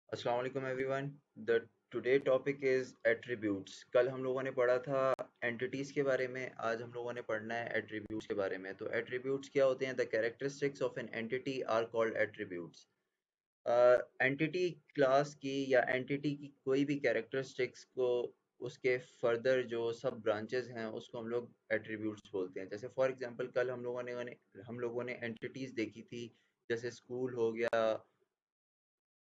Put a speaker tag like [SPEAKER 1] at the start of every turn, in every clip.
[SPEAKER 1] अस्सलाम वालेकुम everyone. The today topic is attributes. कल हम लोगों ने पढ़ा था एंटिटीज के बारे में, आज हम लोगों ने पढ़ना है एट्रीब्यूट्स के बारे में। तो एट्रीब्यूट्स क्या होते हैं? The characteristics of an entity are called attributes. Entity class की या एंटिटी की कोई भी कैरेक्टरिस्टिक्स को उसके फर्दर जो सब ब्रांचेस हैं उसको हम लोग एट्रीब्यूट्स बोलते हैं। जैसे फॉर एग्जांपल कल हम लोगों ने एंटिटीज देखी थी, जैसे स्कूल हो गया,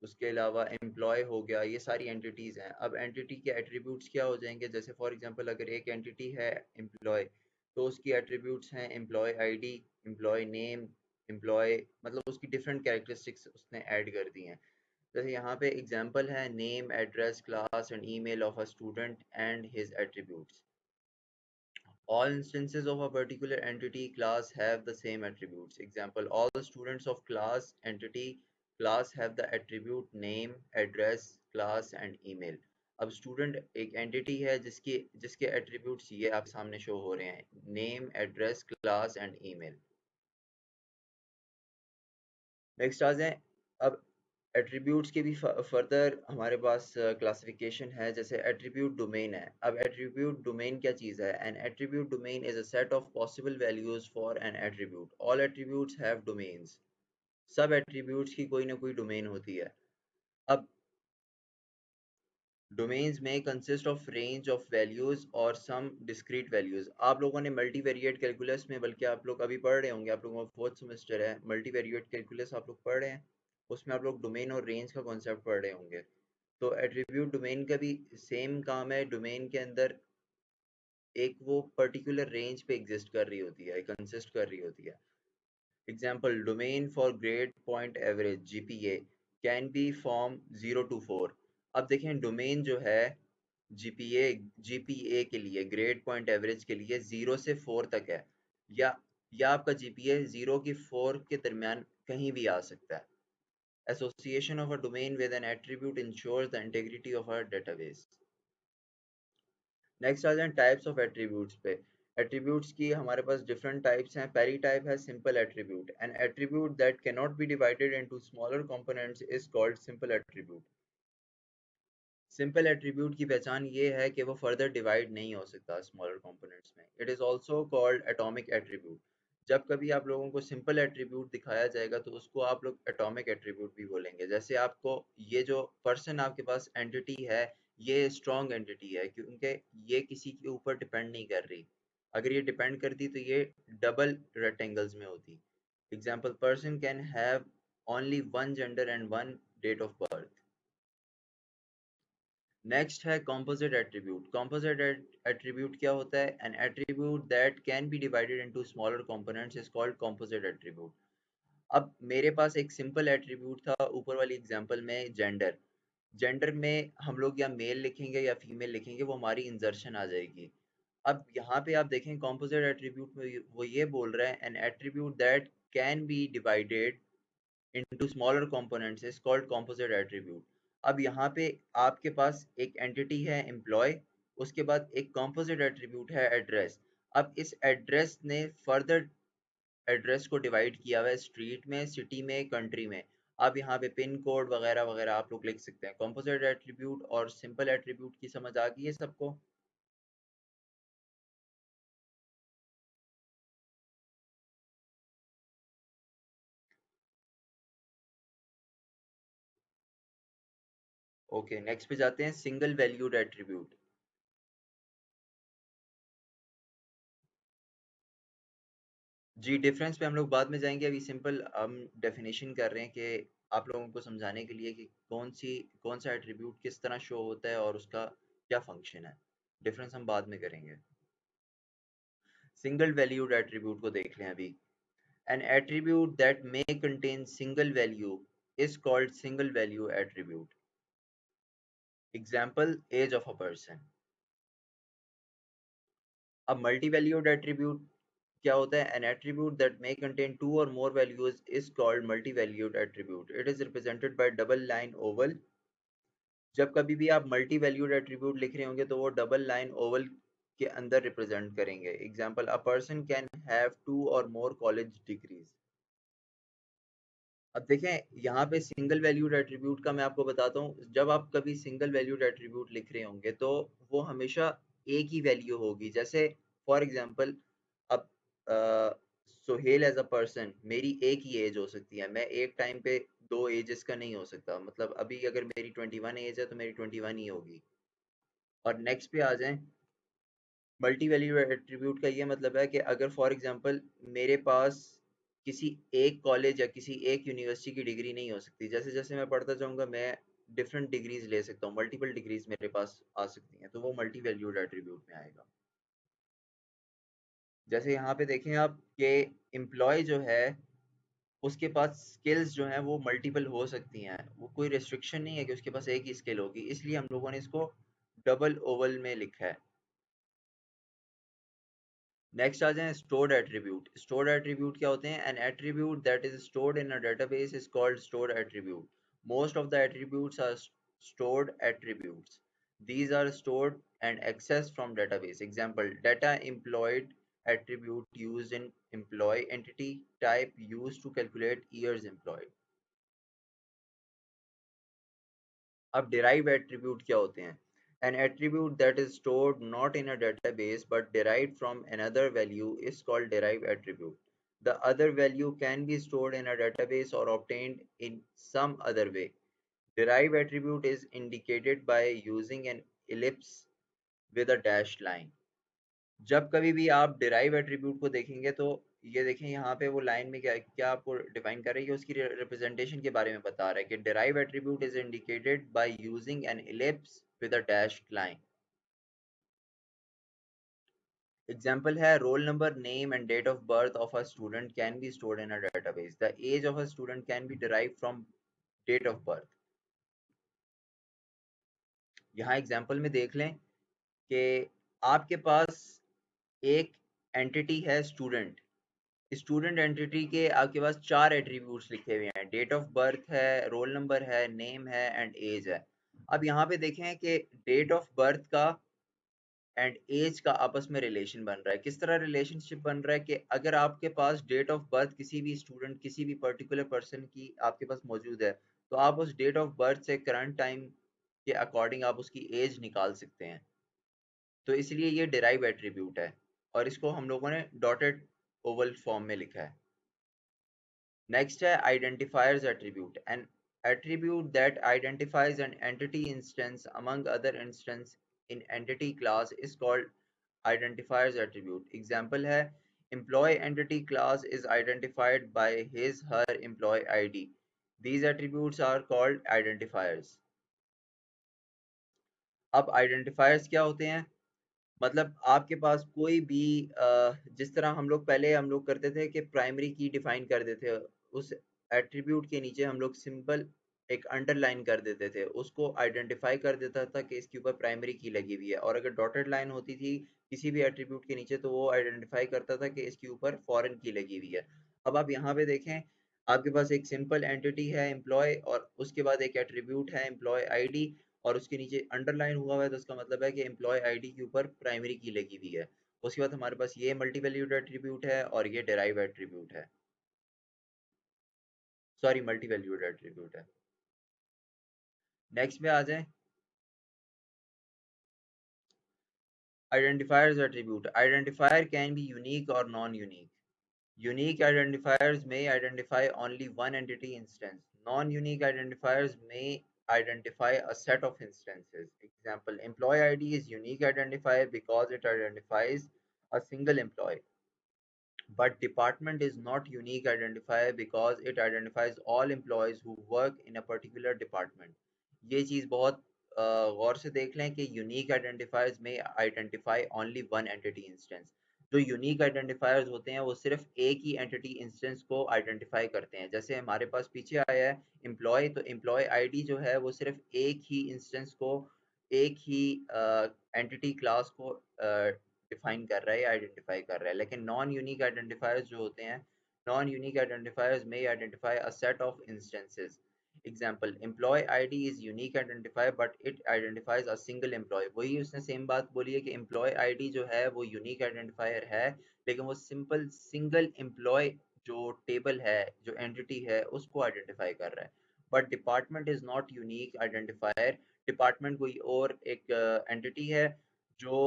[SPEAKER 1] उसके अलावा एम्प्लॉय हो गया, ये सारी एंटिटीज़ हैं। अब एंटिटी के एट्रीब्यूट्स क्या हो जाएंगे? जैसे फॉर एग्जांपल अगर एक एंटिटी है एम्प्लॉय, तो उसकी एट्रीब्यूट्स हैं employee ID, employee name, employee, मतलब उसकी डिफरेंट कैरेक्टरिस्टिक्स उसने ऐड कर दी हैं। जैसे यहाँ पे एग्जांपल है name, address, class and email of a student and his attributes. All instances of a particular entity class have the same attributes. Example, all the students of class entity class have the attribute name, address, class and email. अब student एक entity है जिसकी जिसके attributes ये आप सामने show हो रहे हैं, name, address, class and email. Next आ जाएं। अब एट्रीब्यूट्स के भी फर्दर हमारे पास क्लासिफिकेशन है। जैसे एट्रीब्यूट डोमेन है। अब एट्रीब्यूट डोमेन क्या चीज़ है? An attribute domain is a set of possible values for an attribute. All attributes have domains. सब एट्रीब्यूट्स की कोई ना कोई डोमेन होती है। अब डोमेन्स में consist of range of values और सम डिस्क्रीट वैल्यूज। आप लोगों ने मल्टीवेरिएट कैलकुलस में, बल्कि आप लोग अभी पढ़ रहे होंगे, आप लोगों का फोर्थ सेमेस्टर है, मल्टीवेरिएट कैलकुलस आप लोग पढ़ रहे हैं, उसमें आप लोग डोमेन और रेंज का कॉन्सेप्ट पढ़ रहे होंगे। तो एट्रीब्यूट डोमेन का भी सेम काम है। डोमेन के अंदर एक वो पर्टिकुलर रेंज पे एग्जिस्ट कर रही होती है, कंसिस्ट कर रही होती है। Example, domain for grade point average GPA can be from 0 to 4। अब देखें डोमेन जो है जीपीए जीपीए के लिए, ग्रेड पॉइंट एवरेज के लिए 0 से 4 तक है, या आपका जीपीए 0 की 4 के दरमियान कहीं भी आ सकता है। Association of a domain with an attribute ensures the integrity of a database. Next आ जाए टाइप्स ऑफ एट्रीब्यूट्स पे। एट्रीब्यूट्स की हमारे पास डिफरेंट टाइप्स हैं। पहली टाइप है simple attribute. An attribute that can not be divided into smaller components is called simple attribute. Simple attribute की पहचान ये है कि वो फर्दर डिवाइड नहीं हो सकता स्मॉलर कंपोनेंट्स में। It is also called atomic attribute. जब कभी आप लोगों को सिंपल एट्रीब्यूट दिखाया जाएगा तो उसको आप लोग एटॉमिक एट्रीब्यूट भी बोलेंगे। जैसे आपको ये जो पर्सन आपके पास एंटिटी है, ये स्ट्रॉन्ग एंटिटी है क्योंकि ये किसी के ऊपर डिपेंड नहीं कर रही। अगर ये डिपेंड करती तो ये डबल रेक्टेंगल्स में होती। Example, person can have only one gender and one date of birth. Next है कॉम्पोजिट एट्रीब्यूट। कॉम्पोजिट एट्रीब्यूट क्या होता है? An attribute that can be divided into smaller components is called composite attribute. अब मेरे पास एक simple attribute था ऊपर वाली एग्जांपल में, जेंडर। जेंडर में हम लोग या मेल लिखेंगे या फीमेल लिखेंगे, वो हमारी इंजर्शन आ जाएगी। अब यहाँ पे आप देखें कॉम्पोजिट एट्रीब्यूट में वो ये बोल रहा है an attribute that can be divided into smaller components is called composite attribute। अब यहाँ पे आपके पास एक एंटिटी है एम्प्लॉय, उसके बाद एक composite attribute है एड्रेस। अब इस एड्रेस ने फर्दर एड्रेस को डिवाइड किया हुआ है स्ट्रीट में, सिटी में, कंट्री में। अब यहाँ पे पिन कोड वगैरह वगैरह आप लोग लिख सकते हैं। composite attribute और सिंपल एट्रीब्यूट की समझ आ गई है सबको? ओके, नेक्स्ट पे जाते हैं, सिंगल वैल्यूड एट्रीब्यूट। जी, डिफरेंस पे हम लोग बाद में जाएंगे, अभी सिंपल हम डेफिनेशन कर रहे हैं कि आप लोगों को समझाने के लिए कि कौन सा एट्रीब्यूट किस तरह शो होता है और उसका क्या फंक्शन है। डिफरेंस हम बाद में करेंगे। सिंगल वैल्यूड एट्रीब्यूट को देख लें अभी। An attribute that may contain single value is called single value attribute. Example, age of a person. अब मल्टी वैल्यूड एट्रीब्यूट क्या होता है? An attribute that may contain two और more values is called multi valued attribute. It is represented by double line oval. जब कभी भी आप multi valued attribute लिख रहे होंगे तो वो डबल लाइन ओवल के अंदर रिप्रेजेंट करेंगे। Example, a person can have two और मोर कॉलेज डिग्रीज। अब देखें यहाँ पे सिंगल वैल्यूड एट्रीब्यूट का मैं आपको बताता हूँ। जब आप कभी सिंगल वैल्यूड एट्रीब्यूट लिख रहे होंगे तो वो हमेशा एक ही वैल्यू होगी। जैसे फॉर एग्जांपल, अब सोहेल एज अ पर्सन, मेरी एक ही एज हो सकती है। मैं एक टाइम पे दो एजेस का नहीं हो सकता। मतलब अभी अगर मेरी 21 एज है तो मेरी 21 ही होगी। और नेक्स्ट पे आ जाएं, मल्टी वैल्यू एट्रीब्यूट का ये मतलब है कि अगर फॉर एग्जांपल मेरे पास किसी एक कॉलेज या किसी एक यूनिवर्सिटी की डिग्री नहीं हो सकती। जैसे जैसे मैं पढ़ता जाऊंगा मैं डिफरेंट डिग्रीज ले सकता हूँ, मल्टीपल डिग्रीज मेरे पास आ सकती हैं, तो वो मल्टी वैल्यूड एट्रीब्यूट में आएगा। जैसे यहाँ पे देखें आप कि एम्प्लॉय जो है उसके पास स्किल्स जो हैं वो मल्टीपल हो सकती हैं। वो कोई रेस्ट्रिक्शन नहीं है कि उसके पास एक ही स्किल होगी, इसलिए हम लोगों ने इसको डबल ओवल में लिखा है। नेक्स्ट आ जाएं स्टोर्ड एट्रीब्यूट। स्टोर्ड एट्रीब्यूट क्या होते हैं? An attribute that is stored in a database is called stored attribute. Most of the attributes are stored attributes. These are stored and accessed from database. Example, data employed attribute used in employee entity type used to calculate years employed. अब derived attribute क्या होते हैं? An attribute that is stored not in a database but derived from another value is called derived attribute. The other value can be stored in a database or obtained in some other way. Derived attribute is indicated by using an ellipse with a dashed line. जब कभी भी आप derive attribute को देखेंगे तो ये देखें यहाँ पे वो लाइन में क्या क्या आपको डिफाइन कर रही है, उसकी रिप्रेजेंटेशन के बारे में बता रहा है कि derive attribute is indicated by using an ellipse with a dashed line. Example है roll number, name and date of birth of a student can be stored in a database. The age of a student can be derive from date of birth. यहाँ example में देख लें कि आपके पास एक entity है student. Student entity के आपके पास चार एट्रीब्यूट्स लिखे हुए हैं, डेट ऑफ बर्थ है, रोल नंबर है, नेम है एंड एज है। अब यहाँ पे देखें कि डेट ऑफ बर्थ का एंड एज का आपस में रिलेशन बन रहा है। किस तरह रिलेशनशिप बन रहा है कि अगर आपके पास डेट ऑफ बर्थ किसी भी स्टूडेंट, किसी भी पर्टिकुलर पर्सन की आपके पास मौजूद है, तो आप उस डेट ऑफ बर्थ से करंट टाइम के अकॉर्डिंग आप उसकी एज निकाल सकते हैं। तो इसलिए ये डिराइव एट्रीब्यूट है और इसको हम लोगों ने डॉटेड ओवल फॉर्म में लिखा है। नेक्स्ट है identifiers attribute. An attribute that identifies an entity instance among other instance in entity class is called identifiers attribute. Example है employee entity class is identified by his her employee ID. These attributes are called identifiers. अब identifiers क्या होते हैं? मतलब आपके पास कोई भी जिस तरह हम लोग करते थे कि प्राइमरी की डिफाइन कर देते थे, उस एट्रीब्यूट के नीचे हम लोग सिंपल एक अंडरलाइन कर देते थे, उसको आइडेंटिफाई कर देता था कि इसके ऊपर प्राइमरी की लगी हुई है। और अगर डॉटेड लाइन होती थी किसी भी एट्रीब्यूट के नीचे तो वो आइडेंटिफाई करता था कि इसके ऊपर फॉरेन की लगी हुई है। अब आप यहाँ पे देखें, आपके पास एक सिंपल एंटिटी है एम्प्लॉय और उसके बाद एक एट्रीब्यूट है एम्प्लॉय आईडी और उसके नीचे अंडरलाइन हुआ हुआ है, तो उसका मतलब है कि एम्प्लॉय आईडी के ऊपर प्राइमरी की लगी हुई है। उसके बाद हमारे पास ये मल्टी वैल्यूड एट्रीब्यूट है और ये डेराइव एट्रीब्यूट है, सॉरी मल्टी वैल्यूड एट्रीब्यूट है। नेक्स्ट में आ जाए identifiers attribute. Identifier can be unique और non unique. Unique identifiers may identify only one entity instance. Non-unique identifiers may identify a set of instances. Example, employee ID is unique identifier because it identifies a single employee. But department is not unique identifier because it identifies all employees who work in a particular department. ये चीज़ बहुत गौर से देख लें कि unique identifiers में identify only one entity instance. जो unique identifiers होते हैं वो सिर्फ एक ही एंटिटी इंस्टेंस को आइडेंटिफाई करते हैं। जैसे हमारे पास पीछे आया है एम्प्लॉय, तो एम्प्लॉय आईडी जो है वो सिर्फ एक ही इंस्टेंस को, एक ही एंटिटी क्लास को डिफाइन कर रहा है, आइडेंटिफाई कर रहा है। लेकिन नॉन यूनिक आइडेंटिफायर्स जो होते हैं, नॉन यूनिक आइडेंटिफायर्स में identify a set of instances. Example, employee ID is unique identifier but it identifies a single employee. वही उसने सेम बात बोली है कि एम्प्लॉय आईडी जो है वो यूनिक आइडेंटिफायर है लेकिन वो सिंपल सिंगल एम्प्लॉय जो टेबल है, जो एंटिटी है, उसको आइडेंटिफाई कर रहा है। But department is not unique identifier. Department कोई और एक एंटिटी है जो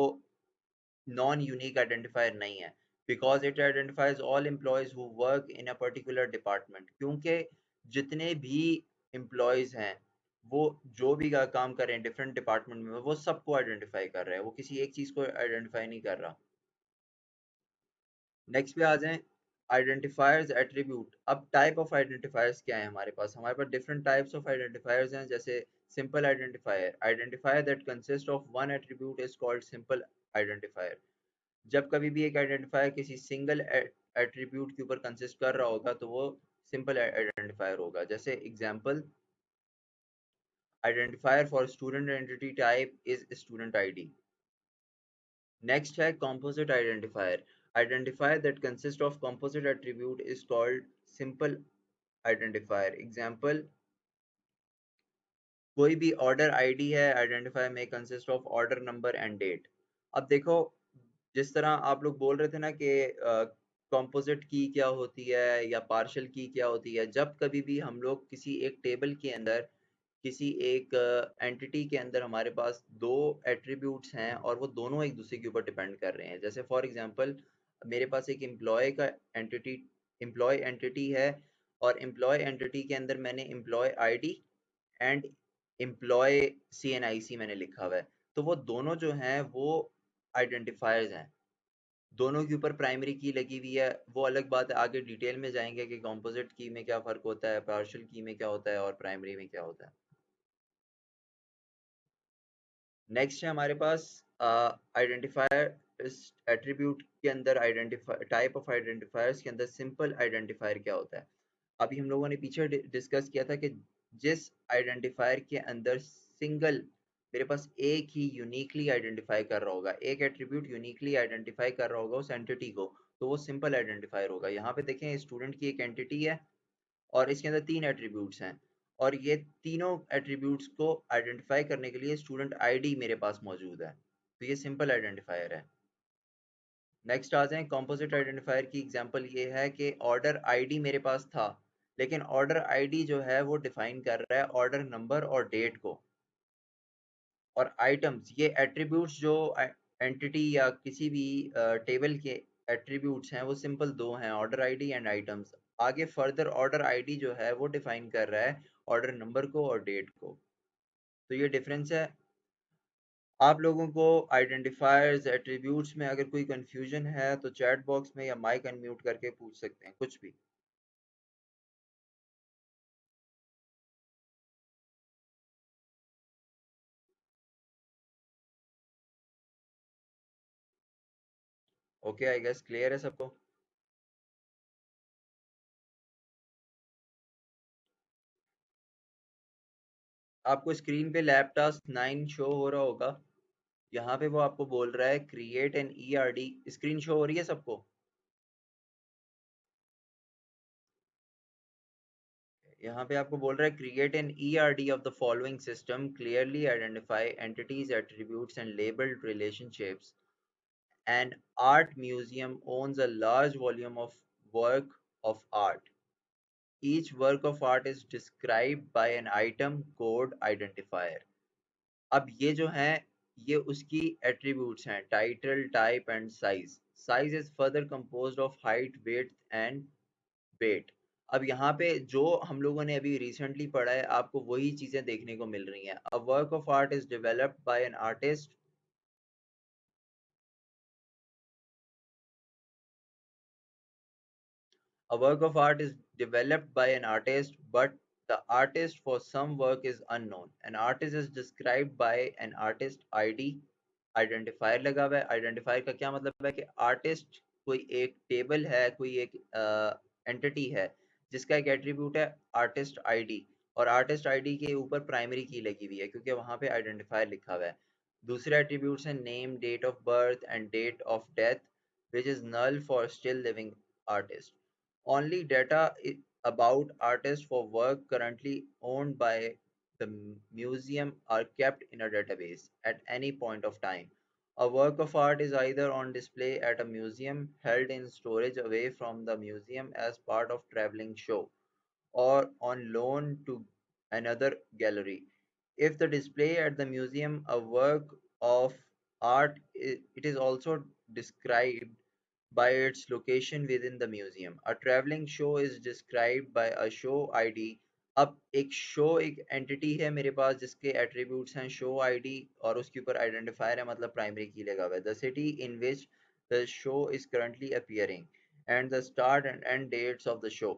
[SPEAKER 1] नॉन यूनिक आइडेंटिफायर नहीं है, because it identifies all employees who work in a particular department. क्योंकि जितने भी एम्प्लॉयज हैं वो जो भी काम कर रहे हैं डिफरेंट डिपार्टमेंट में, वो सबको आइडेंटिफाई कर रहे हैं, वो किसी एक चीज को आइडेंटिफाई नहीं कर रहा। नेक्स्ट पे आ जाएं, आइडेंटिफायर्स एट्रीब्यूट। अब टाइप ऑफ आइडेंटिफायर्स क्या है हमारे पास डिफरेंट टाइप्स ऑफ आइडेंटिफायर्स हैं। जैसे simple identifier, identifier that consist of one attribute is called simple identifier. जब कभी भी एक आइडेंटिफायर किसी सिंगल एट्रीब्यूट के ऊपर कंसिस्ट कर रहा होगा तो वो सिंपल आइडेंटिफायर होगा। जैसे example, identifier for student entity type is student ID. Next है composite identifier, identifier that consists of composite attribute is called simple identifier। Example, कोई भी ऑर्डर आईडी है, आइडेंटिफायर में consist of order number and date. अब देखो, जिस तरह आप लोग बोल रहे थे ना कि कॉम्पोजिट की क्या होती है या पार्शल की क्या होती है, जब कभी भी हम लोग किसी एक टेबल के अंदर, किसी एक एंटिटी के अंदर हमारे पास दो एट्रीब्यूट्स हैं और वो दोनों एक दूसरे के ऊपर डिपेंड कर रहे हैं। जैसे फॉर एग्जांपल, मेरे पास एक एम्प्लॉय एंटिटी है, और एम्प्लॉय एंटिटी के अंदर मैंने employee ID and employee CNIC मैंने लिखा हुआ है। तो वो दोनों जो हैं वो आइडेंटिफायर्स हैं, दोनों के ऊपर प्राइमरी की लगी हुई है। वो अलग बात है, आगे डिटेल में जाएंगे कि कॉम्पोजिट की में क्या फ़र्क होता है, पार्शियल की में क्या होता है और प्राइमरी में क्या होता है। नेक्स्ट है हमारे पास आइडेंटिफायर। इस एट्रीब्यूट के अंदर आइडेंटिफाई टाइप ऑफ आइडेंटिफायर्स के अंदर सिंपल आइडेंटिफायर क्या होता है। अभी हम लोगों ने पीछे डिस्कस किया था कि जिस आइडेंटिफायर के अंदर सिंगल, मेरे पास एक ही यूनिकली आइडेंटिफाई कर रहा होगा, एक एट्रीब्यूट यूनिकली आइडेंटिफाई कर रहा होगा उस एंटिटी को, तो वो सिंपल आइडेंटिफायर होगा। यहाँ पे देखें, स्टूडेंट की एक एंटिटी है और इसके अंदर तीन एट्रीब्यूट्स हैं, और ये तीनों एट्रीब्यूट्स को आइडेंटिफाई करने के लिए स्टूडेंट आईडी मेरे पास मौजूद है, तो ये सिंपल आइडेंटिफायर है। नेक्स्ट आ जाए, कंपोजिट आइडेंटिफायर की एग्जांपल ये है कि ऑर्डर आईडी मेरे पास था, लेकिन ऑर्डर आईडी जो है वो डिफाइन कर रहा है ऑर्डर नंबर और डेट को। और आइटम्स, ये एट्रीब्यूट्स जो एंटिटी या किसी भी टेबल के एट्रीब्यूट्स हैं वो सिंपल दो हैं, ऑर्डर आईडी एंड आइटम्स। आगे फर्दर ऑर्डर आईडी जो है वो डिफाइन कर रहा है ऑर्डर नंबर को और डेट को। तो ये डिफरेंस है। आप लोगों को आइडेंटिफायर्स एट्रीब्यूट्स में अगर कोई कंफ्यूजन है तो चैट बॉक्स में या माइक अनम्यूट करके पूछ सकते हैं कुछ भी। ओके, आई गेस क्लियर है सबको। आपको स्क्रीन पे लैब टास्क 9 शो हो रहा होगा। यहाँ पे वो आपको बोल रहा है create an ERD। Screen show हो रही है सबको? यहाँ पे आपको बोल रहा है create an ERD of the following system, clearly identify entities, attributes and labelled relationships. An art museum owns a large volume of work of art. Each work of art is described by an item code identifier. अब ये जो हैं, ये उसकी attributes हैं, title, type and size. Size is further composed of height, weight and weight. अब यहाँ पे जो हम लोगों ने अभी रिसेंटली पढ़ा है, आपको वही चीजें देखने को मिल रही हैं। A work of art is developed by an artist. A work of art is developed by an artist, but the artist for some work is unknown. An artist is described by an artist ID। Identifier लगा हुआ है। Identifier का क्या मतलब है कि artist कोई एक टेबल है, कोई एक एंटिटी है जिसका एक एट्रीब्यूट है आर्टिस्ट आईडी, और आर्टिस्ट आईडी के ऊपर प्राइमरी की लगी हुई है क्योंकि वहां पे आइडेंटिफायर लिखा हुआ है। दूसरे एट्रीब्यूट्स हैं name, date of birth and date of death, which is null for still living artist। Only data about artists for work currently owned by the museum are kept in a database at any point of time। A work of art is either on display at a museum, held in storage away from the museum as part of traveling show, or on loan to another gallery. If the display at the museum a work of art, it is also described by its location within the museum. A traveling show is described by a show ID. अब एक show एक entity है मेरे पास जिसके attributes हैं show ID और उसके ऊपर आइडेंटिफायर है मतलब प्राइमरी की लगा हुआ है the city in which the show is currently appearing and the start and end dates of the show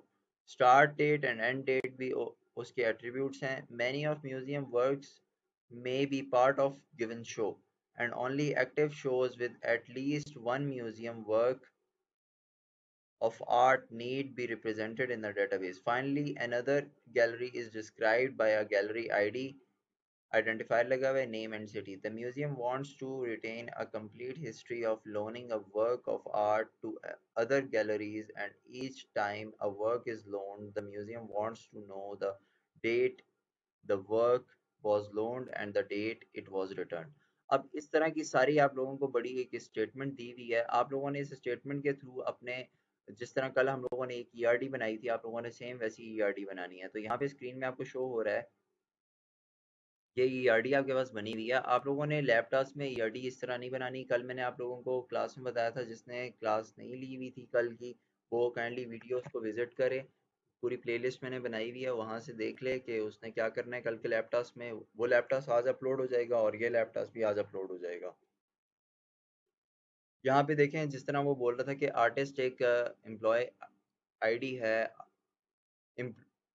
[SPEAKER 1] start date and end date भी उसके एट्रीब्यूट्स हैं many of museum works may be part of given show and only active shows with at least one museum work of art need be represented in the database. Finally, another gallery is described by a gallery ID, identifier लगा हुआ है, name and city. The museum wants to retain a complete history of loaning a work of art to other galleries, and each time a work is loaned, the museum wants to know the date the work was loaned and the date it was returned. अब इस तरह की सारी आप लोगों को बड़ी एक स्टेटमेंट दी हुई है आप लोगों ने इस स्टेटमेंट के थ्रू अपने जिस तरह कल हम लोगों ने एक ईआरडी बनाई थी आप लोगों ने सेम वैसी ईआरडी बनानी है तो यहाँ पे स्क्रीन में आपको शो हो रहा है ये ईआरडी आपके पास बनी हुई है आप लोगों ने लैपटॉप में ईआरडी इस तरह नहीं बनानी कल मैंने आप लोगों को क्लास में बताया था जिसने क्लास नहीं ली हुई थी कल की वो काइंडली वीडियोस को विजिट करे पूरी प्लेलिस्ट मैंने बनाई हुई है वहां से देख ले कि उसने क्या करना है कल के लैपटॉप में वो लैपटॉप आज अपलोड हो जाएगा और ये लैपटॉप भी आज अपलोड हो जाएगा यहाँ पे देखें जिस तरह वो बोल रहा था कि आर्टिस्ट एक एम्प्लॉय आईडी है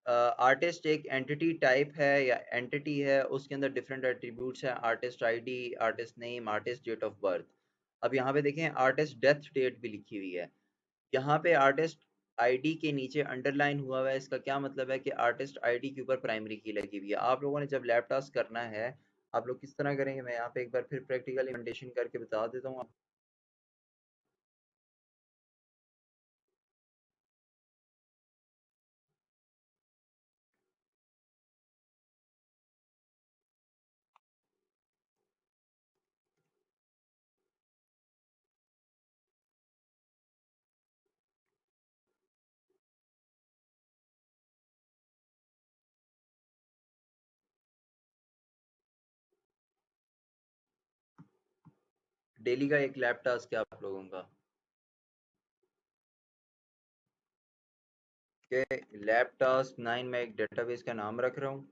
[SPEAKER 1] आर्टिस्ट एक एंटिटी टाइप है या एंटिटी है उसके अंदर डिफरेंट एट्रीब्यूट्स हैं artist ID artist name artist date of birth अब यहाँ पे देखें आर्टिस्ट डेथ डेट भी लिखी हुई है यहाँ पे आर्टिस्ट आईडी के नीचे अंडरलाइन हुआ है इसका क्या मतलब है कि आर्टिस्ट आईडी के ऊपर प्राइमरी की लगी हुई है आप लोगों ने जब लैब टास्क करना है आप लोग किस तरह करेंगे मैं यहाँ पे एक बार फिर प्रैक्टिकल इम्प्लीमेंटेशन करके बता देता हूँ डेली का एक लैब टास्क है आप लोगों का कि लैब टास्क 9 में एक डेटाबेस का नाम रख रहा हूँ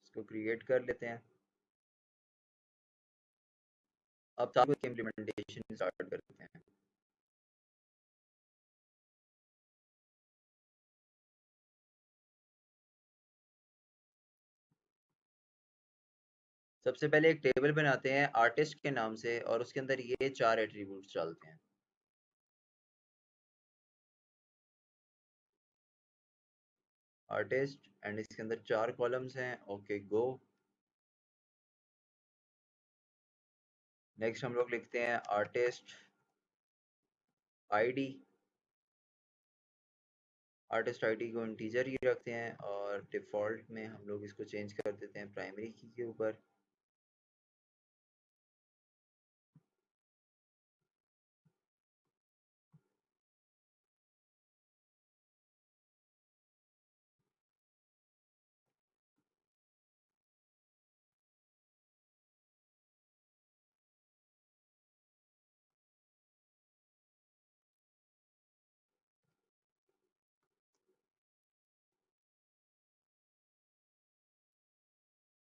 [SPEAKER 1] इसको क्रिएट कर लेते हैं अब साथ में इम्प्लीमेंटेशन स्टार्ट करते हैं सबसे पहले एक टेबल बनाते हैं आर्टिस्ट के नाम से और उसके अंदर ये चार एट्रीब्यूट्स डालते हैं आर्टिस्ट एंड इसके अंदर चार कॉलम्स हैं ओके गो नेक्स्ट हम लोग लिखते हैं आर्टिस्ट आईडी आर्टिस्ट आईडी को इंटीजर ही रखते हैं और डिफ़ॉल्ट में हम लोग इसको चेंज कर देते हैं प्राइमरी की के ऊपर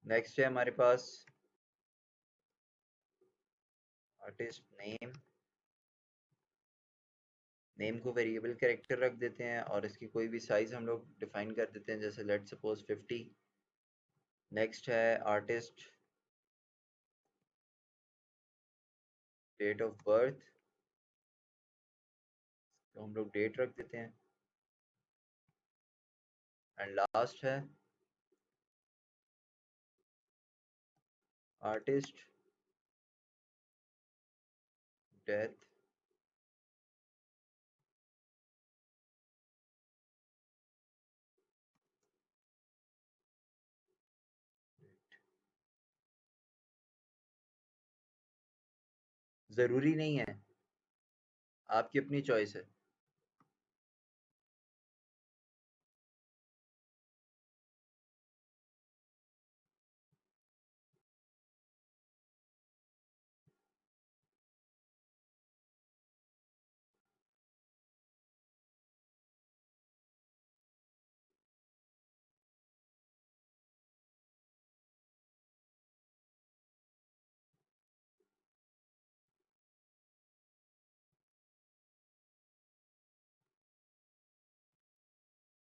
[SPEAKER 1] नेक्स्ट है हमारे पास आर्टिस्ट नेम नेम को वेरिएबल कैरेक्टर रख देते हैं और इसकी कोई भी साइज हम लोग डिफाइन कर देते हैं जैसे लेट सपोज 50 नेक्स्ट है आर्टिस्ट डेट ऑफ बर्थ तो हम लोग डेट रख देते हैं एंड लास्ट है आर्टिस्ट डेथ ज़रूरी नहीं है, आपकी अपनी चॉइस है।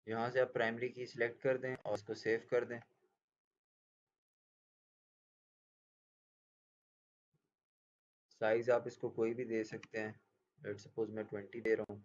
[SPEAKER 1] यहाँ से आप प्राइमरी की सिलेक्ट कर दें और इसको सेव कर दें। साइज़ आप इसको कोई भी दे सकते हैं, लेट्स सपोज मैं 20 दे रहा हूँ।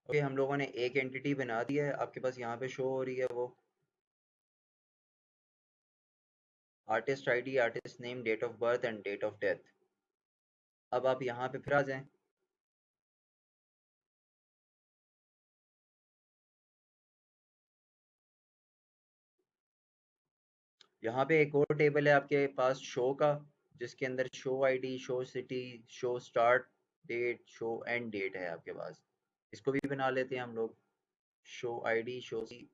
[SPEAKER 1] ओके, हम लोगों ने एक एंटिटी बना दी है, आपके पास यहाँ पे शो हो रही है वो artist ID, artist name, date of birth and date of death. अब आप यहाँ पे फिर आ जाएं। यहाँ पे एक और टेबल है आपके पास शो का, जिसके अंदर show ID, show city, show start date, show end date है आपके पास। इसको भी बना लेते हैं हम लोग। Show ID, show C.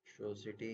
[SPEAKER 1] Show city.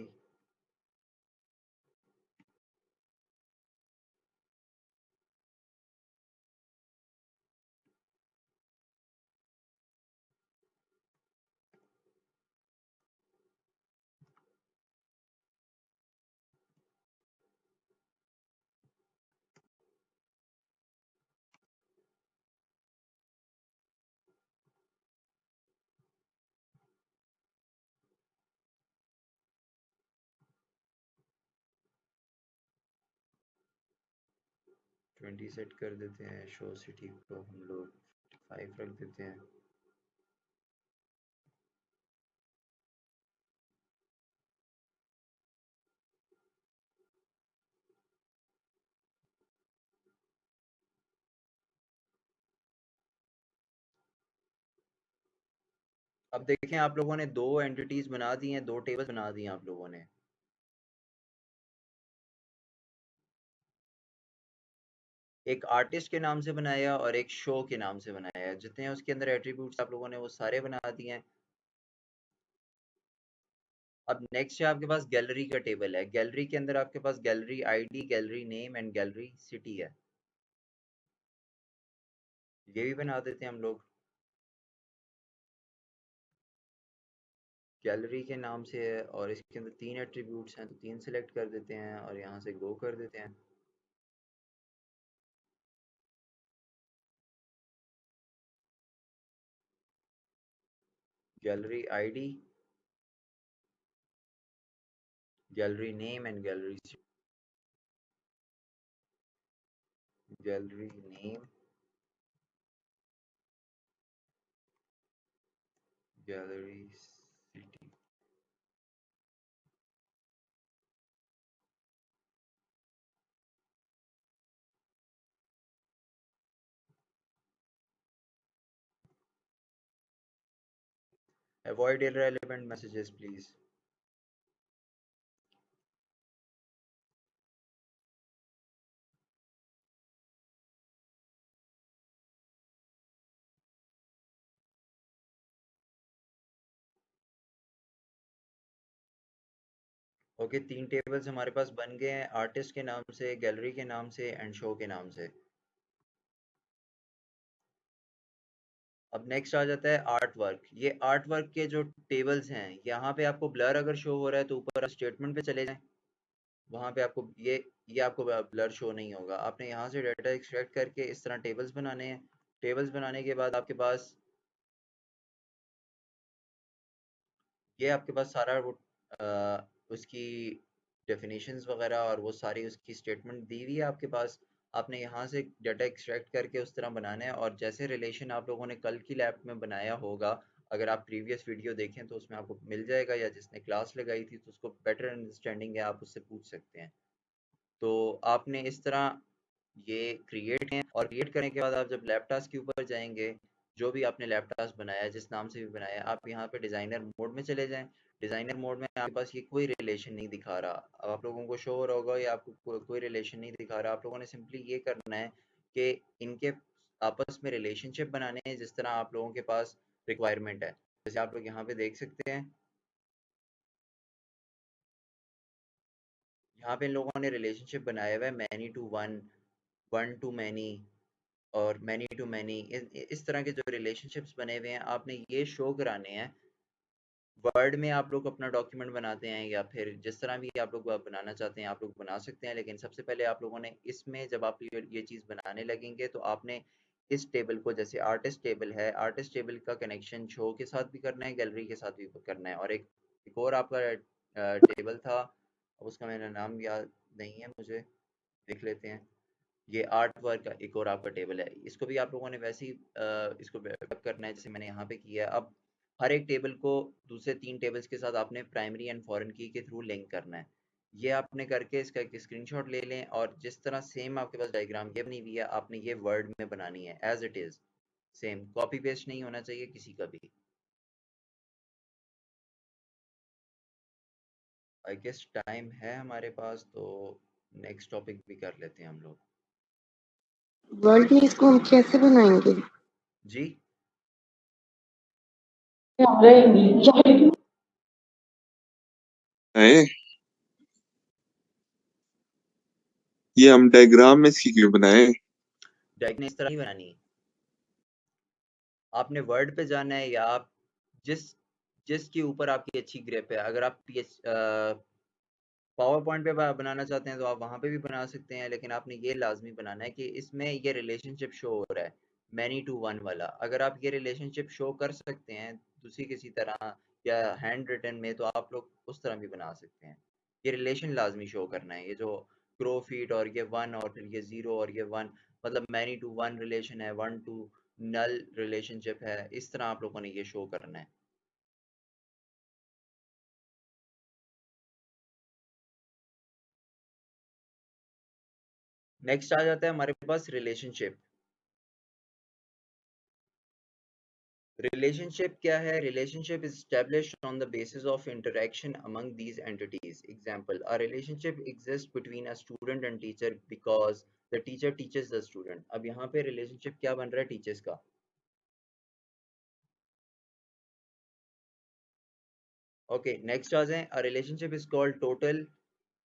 [SPEAKER 1] Twenty set कर देते हैं, शो सिटी को हम लोग 5 रख देते हैं। अब देखें, आप लोगों ने दो एंटिटीज बना दी हैं, दो टेबल बना दी हैं आप लोगों ने। एक आर्टिस्ट के नाम से बनाया और एक शो के नाम से बनाया। जितने हैं उसके अंदर एट्रीब्यूट्स आप लोगों ने वो सारे बना दिए हैं। अब नेक्स्ट है आपके पास गैलरी का टेबल है। गैलरी के अंदर आपके पास gallery ID, gallery name and gallery city है। ये भी बना देते हैं हम लोग। गैलरी के नाम से है और इसके अंदर तीन एट्रीब्यूट्स हैं, तो तीन सेलेक्ट कर देते हैं और यहाँ से गो कर देते हैं। Gallery ID, gallery name and gallery, gallery name, gallery city. Avoid irrelevant messages, please. Okay, 3 tables हमारे पास बन गए हैं, आर्टिस्ट के नाम से, गैलरी के नाम से एंड शो के नाम से। अब नेक्स्ट आ जाता है आर्ट वर्क। ये आर्ट वर्क के जो टेबल्स हैं, यहाँ पे आपको ब्लर अगर शो हो रहा है तो ऊपर स्टेटमेंट पे चले जाएं, वहाँ पे आपको ये आपको ब्लर शो नहीं होगा। आपने यहाँ से डाटा एक्सट्रैक्ट करके इस तरह टेबल्स बनाने हैं। टेबल्स बनाने के बाद आपके पास सारा वो उसकी डेफिनेशंस वगैरह और वो सारी उसकी स्टेटमेंट दी हुई है आपके पास। आपने यहाँ से डाटा एक्सट्रैक्ट करके उस तरह बनाना है, और जैसे रिलेशन आप लोगों ने कल की लैब में बनाया होगा, अगर आप प्रीवियस वीडियो देखें तो उसमें आपको मिल जाएगा, या जिसने क्लास लगाई थी तो उसको बेटर अंडरस्टैंडिंग है, आप उससे पूछ सकते हैं। तो आपने इस तरह ये क्रिएट हैं, और क्रिएट करने के बाद आप जब लैप टास्क के ऊपर जाएंगे, जो भी आपने लैप टास्क बनाया, जिस नाम से भी बनाया, आप यहाँ पे डिज़ाइनर मोड में चले जाएं। डिज़ाइनर मोड में आपके पास ये कोई रिलेशन नहीं दिखा रहा, अब आप लोगों को शो हो रहा होगा, या आपको कोई रिलेशन नहीं दिखा रहा। आप लोगों ने सिंपली ये करना है कि इनके आपस में रिलेशनशिप बनाने हैं, जिस तरह आप लोगों के पास रिक्वायरमेंट है। जैसे आप लोग यहाँ पे देख सकते हैं, यहाँ पे इन लोगों ने रिलेशनशिप बनाया हुआ है many to one, one to many, और मैनी टू मैनी। इस तरह के जो रिलेशनशिप्स बने हुए हैं, आपने ये शो कराने हैं। वर्ड में आप लोग अपना डॉक्यूमेंट बनाते हैं, या फिर जिस तरह भी आप लोग बनाना चाहते हैं आप लोग बना सकते हैं, लेकिन सबसे पहले आप लोगों ने इसमें जब आप ये चीज़ बनाने लगेंगे तो आपने इस टेबल को, जैसे आर्टिस्ट टेबल है, आर्टिस्ट टेबल का कनेक्शन शो के साथ भी करना है, गैलरी के साथ भी करना है। और एक और आपका टेबल था, अब उसका मेरा नाम याद नहीं है मुझे, देख लेते हैं। ये आर्ट वर्क का एक और आपका टेबल है, इसको भी आप लोगों ने वैसे ही इसको बैकअप करना है जैसे मैंने यहाँ पे किया है। अब हर एक टेबल को दूसरे 3 टेबल्स के साथ आपने प्राइमरी एंड फॉरेन की के थ्रू लिंक करना है। ये आपने करके इसका एक स्क्रीनशॉट ले लें, और जिस तरह सेम आपके पास डायग्राम ये बनी हुई है, आपने ये वर्ड में बनानी है as it is, same, copy paste नहीं होना चाहिए किसी का भी। आई गेस टाइम है हमारे पास, तो नेक्स्ट टॉपिक भी कर लेते हैं हम लोग।
[SPEAKER 2] वर्ल्ड में इसको हम कैसे बनाएंगे?
[SPEAKER 1] जी,
[SPEAKER 3] है ये हम डायग्राम में इसकी क्यों बनाए?
[SPEAKER 1] डायग्राम इस तरह ही बनानी है। आपने वर्ड पे जाना है, या आप जिस जिसके ऊपर आपकी अच्छी ग्रिप है, अगर आप पावर पॉइंट पे बनाना चाहते हैं तो आप वहां पे भी बना सकते हैं, लेकिन आपने ये लाजमी बनाना है कि इसमें ये रिलेशनशिप शो हो रहा है, मैनी टू वन वाला। अगर आप ये रिलेशनशिप शो कर सकते हैं दूसरी किसी तरह या हैंड रिटन में, तो आप लोग उस तरह भी बना सकते हैं। ये रिलेशन लाजमी शो करना है, ये जो क्रो फीट और ये वन और फिर ये जीरो और ये वन, मतलब मैनी टू वन रिलेशन है, वन टू नल रिलेशनशिप है, इस तरह आप लोगों ने ये शो करना है। नेक्स्ट आ जाता है हमारे पास रिलेशनशिप। रिलेशनशिप क्या है? Relationship is established on the basis of interaction among these entities. Example, a relationship exists between a student and teacher because the teacher teaches the student. अब यहाँ पे रिलेशनशिप क्या बन रहा है टीचर्स का? ओके, नेक्स्ट आ जाएं। A relationship is called total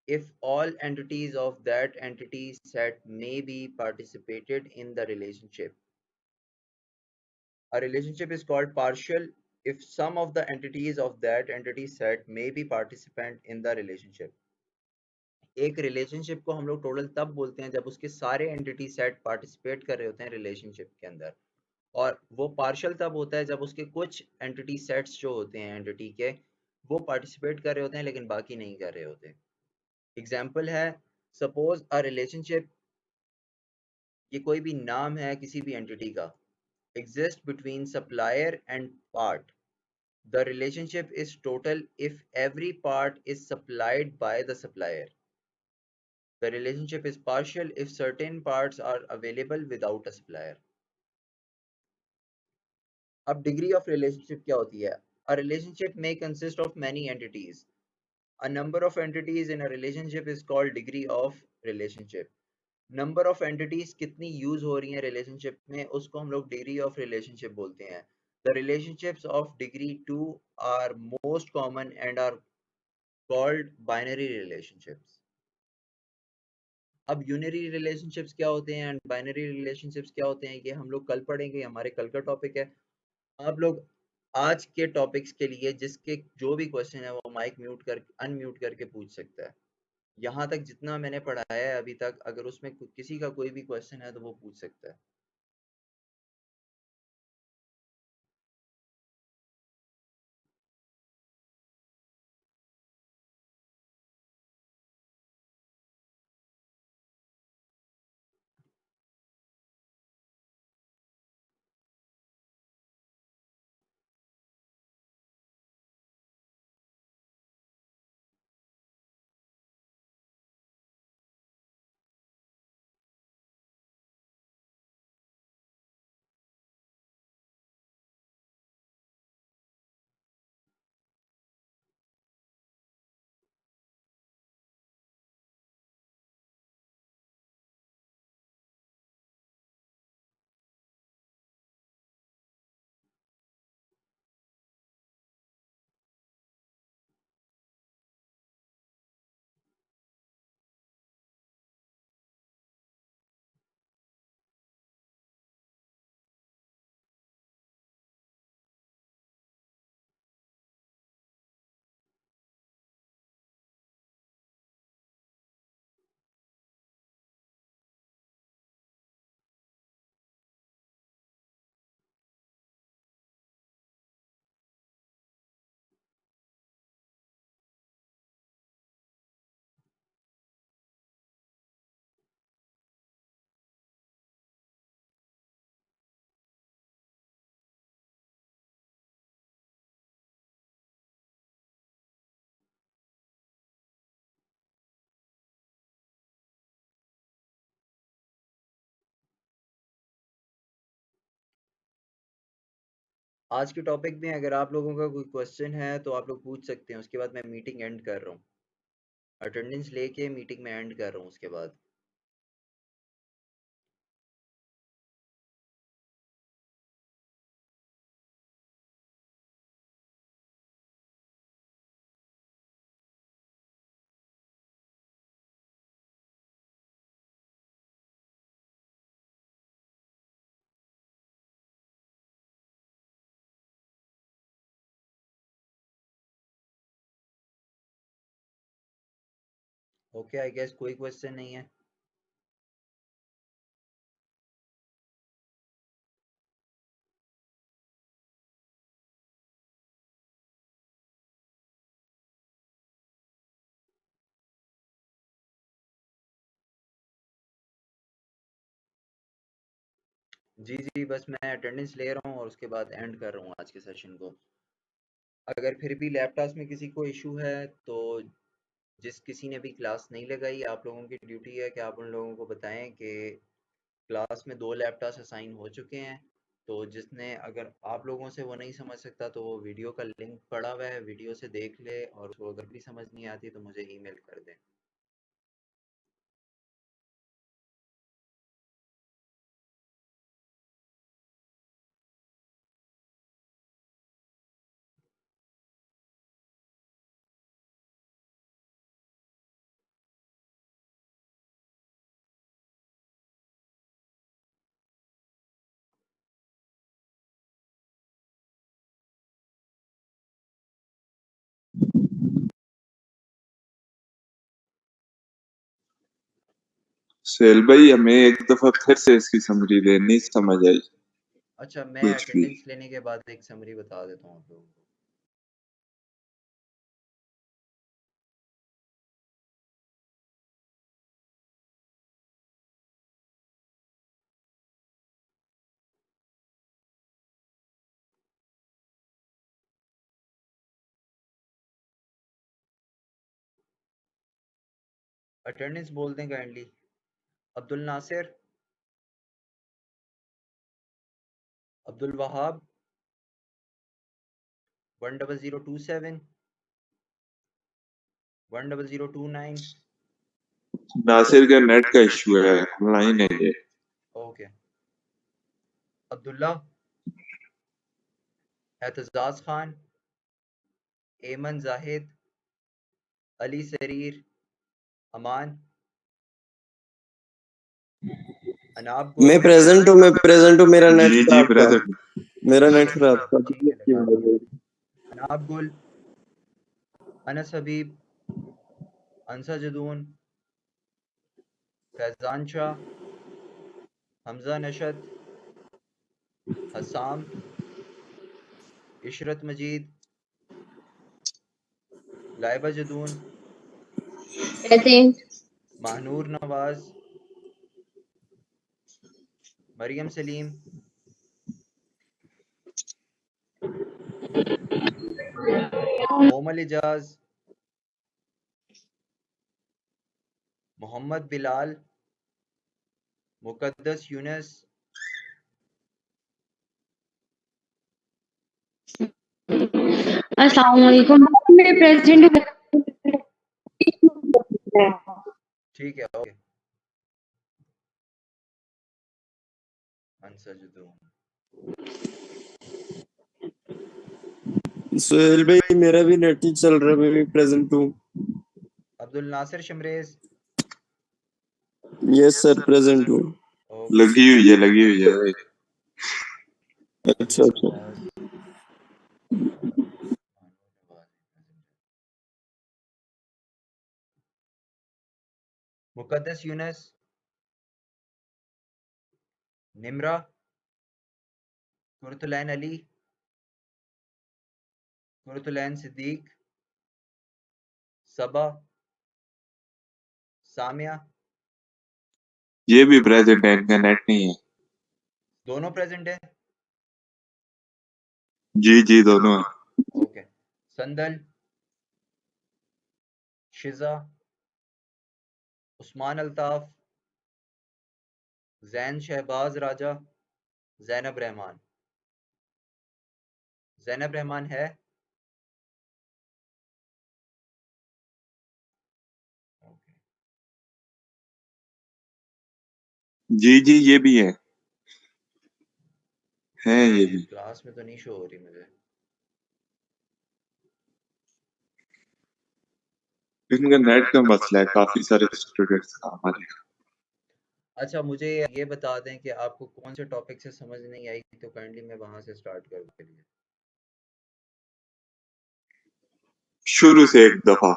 [SPEAKER 1] if all entities of that entity set may be participated in the relationship. A relationship is called partial if some of the entities of that entity set may be participant in the relationship. एक relationship को हम लोग total तब बोलते हैं जब उसके सारे एंटिटी सेट पार्टिसिपेट कर रहे होते हैं रिलेशनशिप के अंदर, और वो पार्शियल तब होता है जब उसके कुछ एंटिटी सेट्स जो होते हैं एंटिटी के, वो पार्टिसिपेट कर रहे होते हैं लेकिन बाकी नहीं कर रहे होते। एग्जाम्पल है, सपोज अ रिलेशनशिप, ये कोई भी नाम है किसी भी एंटिटी का, exist between supplier and part. The relationship is total if every part is supplied by the supplier. The relationship is partial if certain parts are available without a supplier. अब degree of relationship क्या होती है? A relationship may consist of many entities. A number of entities in a relationship is called degree of relationship. Number of entities कितनी use हो रही हैं relationship में, उसको हम लोग डिग्री ऑफ रिलेशनशिप बोलते हैं. The relationships of degree 2 are most common and are called binary relationships. अब यूनरी रिलेशनशिप्स क्या होते हैं एंड बाइनरी रिलेशनशिप्स क्या होते हैं, ये हम लोग कल पढ़ेंगे, हमारे कल का टॉपिक है. आप लोग आज के टॉपिक्स के लिए जिसके जो भी क्वेश्चन है वो माइक म्यूट कर अनम्यूट करके पूछ सकता है. यहाँ तक जितना मैंने पढ़ाया है अभी तक, अगर उसमें किसी का कोई भी क्वेश्चन है तो वो पूछ सकता है. आज के टॉपिक में अगर आप लोगों का कोई क्वेश्चन है तो आप लोग पूछ सकते हैं, उसके बाद मैं मीटिंग एंड कर रहा हूँ. अटेंडेंस लेके मीटिंग में एंड कर रहा हूँ उसके बाद. ओके, आई गेस कोई क्वेश्चन नहीं है. जी जी, बस मैं अटेंडेंस ले रहा हूँ और उसके बाद एंड कर रहा हूँ आज के सेशन को. अगर फिर भी लैपटॉप में किसी को इशू है तो जिस किसी ने भी क्लास नहीं लगाई, आप लोगों की ड्यूटी है कि आप उन लोगों को बताएं कि क्लास में 2 लैपटॉप्स असाइन हो चुके हैं. तो जिसने, अगर आप लोगों से वो नहीं समझ सकता तो वो वीडियो का लिंक पड़ा हुआ है, वीडियो से देख ले, और उसको अगर भी समझ नहीं आती तो मुझे ईमेल कर दें.
[SPEAKER 3] सेल भाई, हमें एक दफा फिर से इसकी समरी दे, नहीं समझ आई
[SPEAKER 1] अच्छा, मैं
[SPEAKER 3] कुछ भी.
[SPEAKER 1] अटेंडेंस लेने के बाद एक समरी बता देता हूँ आप लोगों को. अटेंडेंस बोल दें काइंडली. अब्दुल नासिर, अब्दुल वहाब, 10027 10029
[SPEAKER 3] नासिर का नेट का इशू है, ऑनलाइन है ये।
[SPEAKER 1] ओके। अब्दुल्ला, एतजाज खान, एमन जाहिद, अली सरीर, अमान, अनाब
[SPEAKER 4] मैं
[SPEAKER 1] गुल।
[SPEAKER 4] प्रेजेंट हूँ। मेरा नेट
[SPEAKER 3] जी
[SPEAKER 4] खराब था।
[SPEAKER 3] प्रेजेंट।
[SPEAKER 4] मेरा नेट खराब था।
[SPEAKER 1] ठीक है, लगा दिया। अनाब गुल, अनस हबीब, अंसा जदून, फैजान शाह, हमजा नशद, हसाम, इशरत मजीद, लाइबा जदून,
[SPEAKER 2] Present.
[SPEAKER 1] महानूर नवाज, मरियम सलीम, मोमल इजाज, मोहम्मद बिलाल, मुकद्दस यूनस,
[SPEAKER 2] अस्सलामुअलैकुम। मैं प्रेसिडेंट
[SPEAKER 1] ठीक है, ओके। अंसा जदून,
[SPEAKER 4] सुहेल भाई, मेरा भी नेट ही चल रहा है, मैं भी प्रेजेंट हूँ।
[SPEAKER 1] Abdul Nasir Shamrez.
[SPEAKER 4] Yes sir, present हूँ।
[SPEAKER 1] ओके।
[SPEAKER 3] लगी हुई है।
[SPEAKER 4] अच्छा अच्छा।
[SPEAKER 1] नवाज, मुकद्दस यूनस, निमरा, कुरतुलैन अली, कुरतुलैन सिद्दीक, सबा, सामिया।
[SPEAKER 3] ये भी प्रेजेंट है, इनका नेट नहीं है।
[SPEAKER 1] दोनों प्रेजेंट है।
[SPEAKER 3] जी दोनों है।
[SPEAKER 1] ओके। संदल, शिजा, उस्मान अल्ताफ, जैन शहबाज राजा, जैनब रहमान। जैनब रहमान है। ओके।
[SPEAKER 3] जी ये भी है ये भी।
[SPEAKER 1] क्लास में तो नहीं शो हो रही मुझे।
[SPEAKER 3] इनका नेट का मसला है, काफी सारे स्टूडेंट्स का हमारे।
[SPEAKER 1] अच्छा, मुझे ये बता दें कि आपको कौन से टॉपिक से समझ नहीं आई, तो काइंडली मैं वहां से स्टार्ट करूँ के लिए।
[SPEAKER 3] शुरू से एक दफा।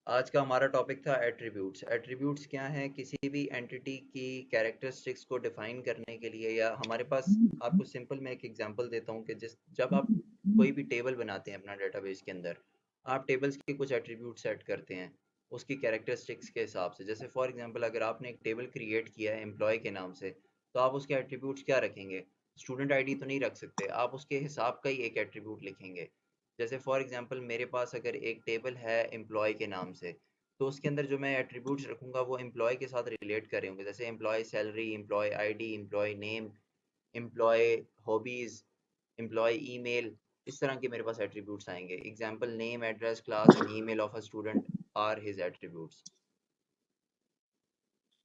[SPEAKER 1] आज का हमारा टॉपिक था एट्रीब्यूट्स। एट्रीब्यूट्स क्या हैं? किसी भी एंटिटी की कैरेक्टरिस्टिक्स को डिफाइन करने के लिए, या हमारे पास, आपको सिंपल मैं एक एग्जांपल देता हूँ कि जब आप कोई भी टेबल बनाते हैं अपना डेटाबेस के अंदर, आप टेबल्स के कुछ एट्रीब्यूट सेट करते हैं उसकी कैरेक्टरिस्टिक्स के हिसाब से। जैसे फॉर एग्जांपल, अगर आपने एक टेबल क्रिएट किया है एम्प्लॉय के नाम से, तो आप उसके एट्रीब्यूट्स क्या रखेंगे? स्टूडेंट आईडी तो नहीं रख सकते, आप उसके हिसाब का ही एक एट्रीब्यूट लिखेंगे। जैसे फॉर एग्जांपल, मेरे पास अगर एक टेबल है एम्प्लॉय के नाम से, तो उसके अंदर जो मैं एट्रीब्यूट्स रखूंगा वो एम्प्लॉय के साथ रिलेट कर रहे होंगे। जैसे employee salary, employee ID, employee name, employee hobbies, employee email, इस तरह के मेरे पास एट्रीब्यूट्स आएंगे। Example, name, address, class and email of a student are his attributes.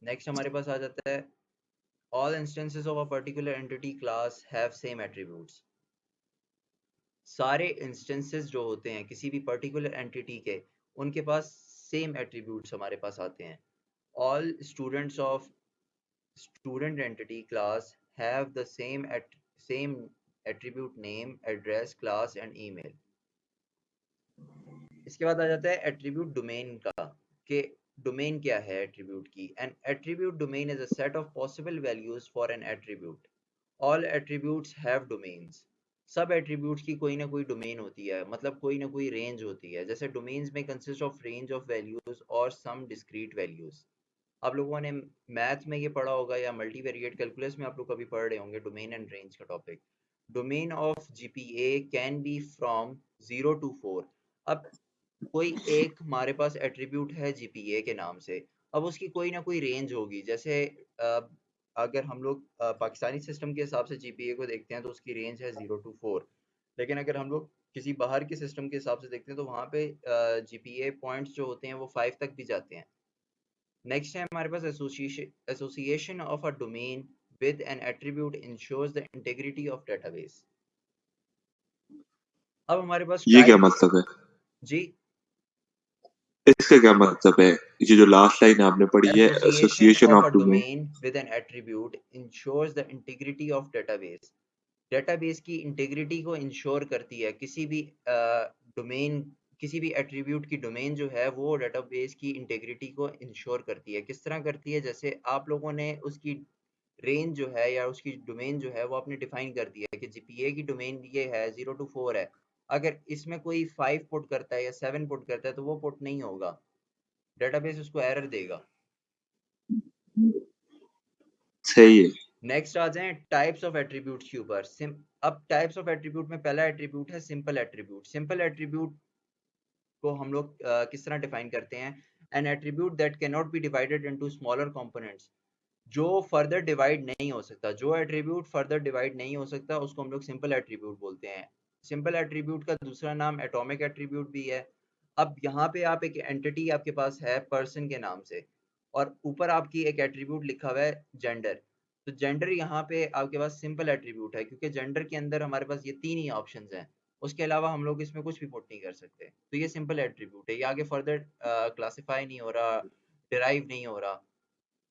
[SPEAKER 1] Next हमारे पास आ जाता है, all instances of a particular entity class have same attributes. सारे इंस्टेंसेस जो होते हैं किसी भी पर्टिकुलर एंटिटी के, उनके पास सेम एट्रीब्यूट्स हमारे पास आते हैं। All students of student entity class have the same attribute name, address, class and email. इसके बाद आ जाता है एट्रीब्यूट डोमेन का, कि डोमेन क्या है एट्रीब्यूट की। N attribute domain is a set of possible values for an attribute. All attributes have domains. सब एट्रीब्यूट्स की कोई ना कोई डोमेन होती है, मतलब कोई ना कोई रेंज होती है। जैसे डोमेन्स में consist of range of values और सम डिस्क्रीट वैल्यूज। आप लोगों ने मैथ में ये पढ़ा होगा, या मल्टीवेरिएट कैलकुलस में आप लोग कभी पढ़ रहे होंगे डोमेन एंड रेंज का topic. Domain of GPA can be from 0 to 4। अब कोई एक हमारे पास एट्रीब्यूट है जीपीए के नाम से, अब उसकी कोई ना कोई रेंज होगी, जैसे अगर हम लोग पाकिस्तानी सिस्टम के हिसाब से जीपीए को देखते हैं तो उसकी रेंज है 0 to 4, लेकिन अगर हम लोग किसी बाहर के सिस्टम के हिसाब से देखते हैं तो वहाँ पे जीपीए पॉइंट्स जो होते हैं वो 5 तक भी जाते हैं। नेक्स्ट है हमारे पास association of a domain with an attribute ensures the integrity of database. अब हमारे पास
[SPEAKER 3] ये क्या
[SPEAKER 1] टाइप,
[SPEAKER 3] मतलब है?
[SPEAKER 1] जी,
[SPEAKER 3] इसका क्या मतलब है? ये जो लास्ट लाइन आपने पढ़ी है,
[SPEAKER 1] association
[SPEAKER 3] association
[SPEAKER 1] of a
[SPEAKER 3] of domain.
[SPEAKER 1] Domain with an attribute ensures the integrity of database. Database की इंटीग्रिटी को इंश्योर करती है, किसी भी डोमेन, किसी भी एट्रीब्यूट की डोमेन जो है वो डेटाबेस की इंटीग्रिटी को इंश्योर करती है। किस तरह करती है? जैसे आप लोगों ने उसकी रेंज जो है या उसकी डोमेन जो है वो आपने डिफाइन कर दिया है कि जीपीए की डोमेन ये है 0 to 4 है। अगर इसमें कोई 5 पुट करता है या 7 पुट करता है तो वो पुट नहीं होगा, डेटाबेस उसको एरर देगा।
[SPEAKER 3] सही है।
[SPEAKER 1] नेक्स्ट आ जाएं टाइप्स ऑफ एट्रीब्यूट्स के ऊपर। अब टाइप्स ऑफ एट्रीब्यूट में पहला एट्रीब्यूट है सिंपल एट्रीब्यूट। सिंपल एट्रीब्यूट को हम लोग किस तरह डिफाइन करते हैं? An attribute that can not be divided into smaller components. जो फर्दर डिवाइड नहीं हो सकता, जो एट्रीब्यूट फर्दर डिवाइड नहीं हो सकता उसको हम लोग सिंपल एट्रीब्यूट बोलते हैं। सिंपल एट्रीब्यूट का दूसरा नाम एटॉमिक एट्रीब्यूट भी है। अब यहाँ पे आप एक एंटिटी आपके पास है पर्सन के नाम से, और ऊपर आपकी एक एट्रीब्यूट लिखा हुआ है जेंडर। तो जेंडर यहाँ पे आपके पास सिंपल एट्रीब्यूट है, क्योंकि जेंडर के अंदर हमारे पास ये 3 ही ऑप्शंस हैं। उसके अलावा हम लोग इसमें कुछ भी पुट नहीं कर सकते, तो ये सिंपल एट्रीब्यूट है, ये आगे फर्दर क्लासिफाई नहीं हो रहा, डिराइव नहीं हो रहा।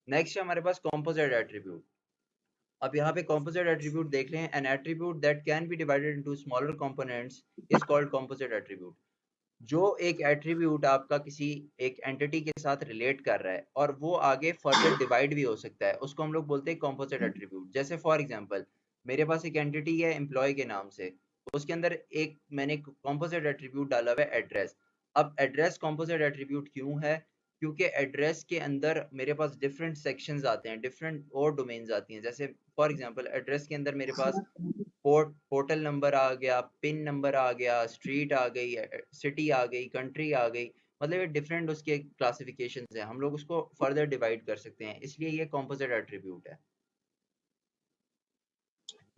[SPEAKER 1] नेक्स्ट है हमारे पास कॉम्पोजिट एट्रीब्यूट। अब यहाँ पे कॉम्पोजिट एट्रीब्यूट देख लें, N attribute that can be divided into smaller components is called composite attribute. जो एक एट्रीब्यूट आपका किसी एक एंटिटी के साथ रिलेट कर रहा है और वो आगे फर्दर डिवाइड भी हो सकता है, उसको हम लोग बोलते हैं कॉम्पोजिट एट्रीब्यूट। जैसे फॉर एग्जांपल मेरे पास एक एंटिटी है एम्प्लॉय के नाम से, उसके अंदर एक मैंने कॉम्पोजिट एट्रीब्यूट डाला हुआ है एड्रेस। अब एड्रेस कॉम्पोजिट एट्रीब्यूट क्यों है? क्योंकि एड्रेस के अंदर मेरे पास डिफरेंट सेक्शंस आते हैं, डिफरेंट और डोमेन्स आती हैं। जैसे फॉर एग्जांपल एड्रेस के अंदर मेरे पास पोर्टल नंबर आ गया, पिन नंबर आ गया, स्ट्रीट आ गई, सिटी आ गई, कंट्री आ गई, मतलब ये डिफरेंट उसके क्लासिफिकेशंस हैं, हम लोग उसको फर्दर डिवाइड कर सकते हैं, इसलिए ये कॉम्पोजिट एट्रीब्यूट है।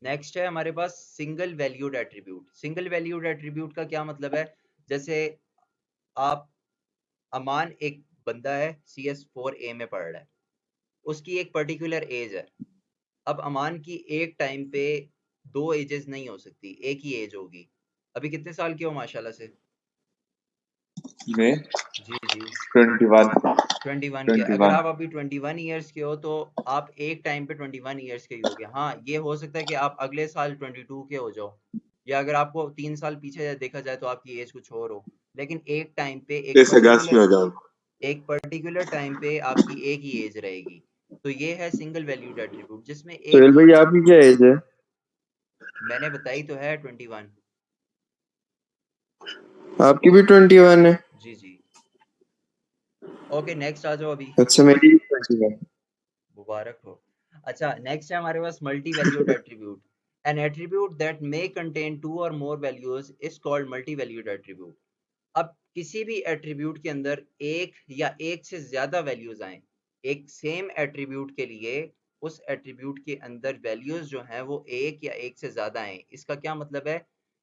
[SPEAKER 1] नेक्स्ट है हमारे पास single valued attribute. Single valued attribute का क्या मतलब है? जैसे आप, अमान एक बंदा है, CS4A में पढ़ रहा है, उसकी एक पर्टिकुलर एज है। अब अमान की एक टाइम पे दो एजेस नहीं हो सकती, एक ही एज होगी। अभी कितने साल के हो माशाल्लाह से?
[SPEAKER 3] मैं
[SPEAKER 1] जी जी,
[SPEAKER 3] 21।
[SPEAKER 1] 21 के। अगर
[SPEAKER 3] 21।
[SPEAKER 1] आप अभी 21 ईयर्स के हो तो आप एक टाइम पे 21 ईयर्स के ही होगे। हाँ, ये हो सकता है कि आप अगले साल 22 के हो जाओ, या अगर आपको 3 साल पीछे देखा जाए तो आपकी एज कुछ और हो, लेकिन एक टाइम पे
[SPEAKER 3] इस अगस्त में हो जाऊंगा।
[SPEAKER 1] एक पर्टिकुलर टाइम पे आपकी एक ही एज रहेगी। तो ये है सिंगल वैल्यूड एट्रीब्यूट, जिसमें एक
[SPEAKER 4] सोहेल भाई आपकी क्या एज है?
[SPEAKER 1] मैंने बताई तो है 21।
[SPEAKER 4] आपकी भी 21 है?
[SPEAKER 1] जी जी। ओके, नेक्स्ट आ जाओ अभी।
[SPEAKER 4] अच्छा, मेरी भी 21 है।
[SPEAKER 1] मुबारक हो। अच्छा, नेक्स्ट है हमारे पास multi valued attribute. An attribute that may contain two और more values is called multi valued attribute. अब किसी भी एट्रीब्यूट के अंदर एक या एक से ज्यादा वैल्यूज आए, एक सेम एट्रीब्यूट के लिए उस एट्रीब्यूट के अंदर वैल्यूज जो हैं वो एक या एक से ज्यादा आए, इसका क्या मतलब है?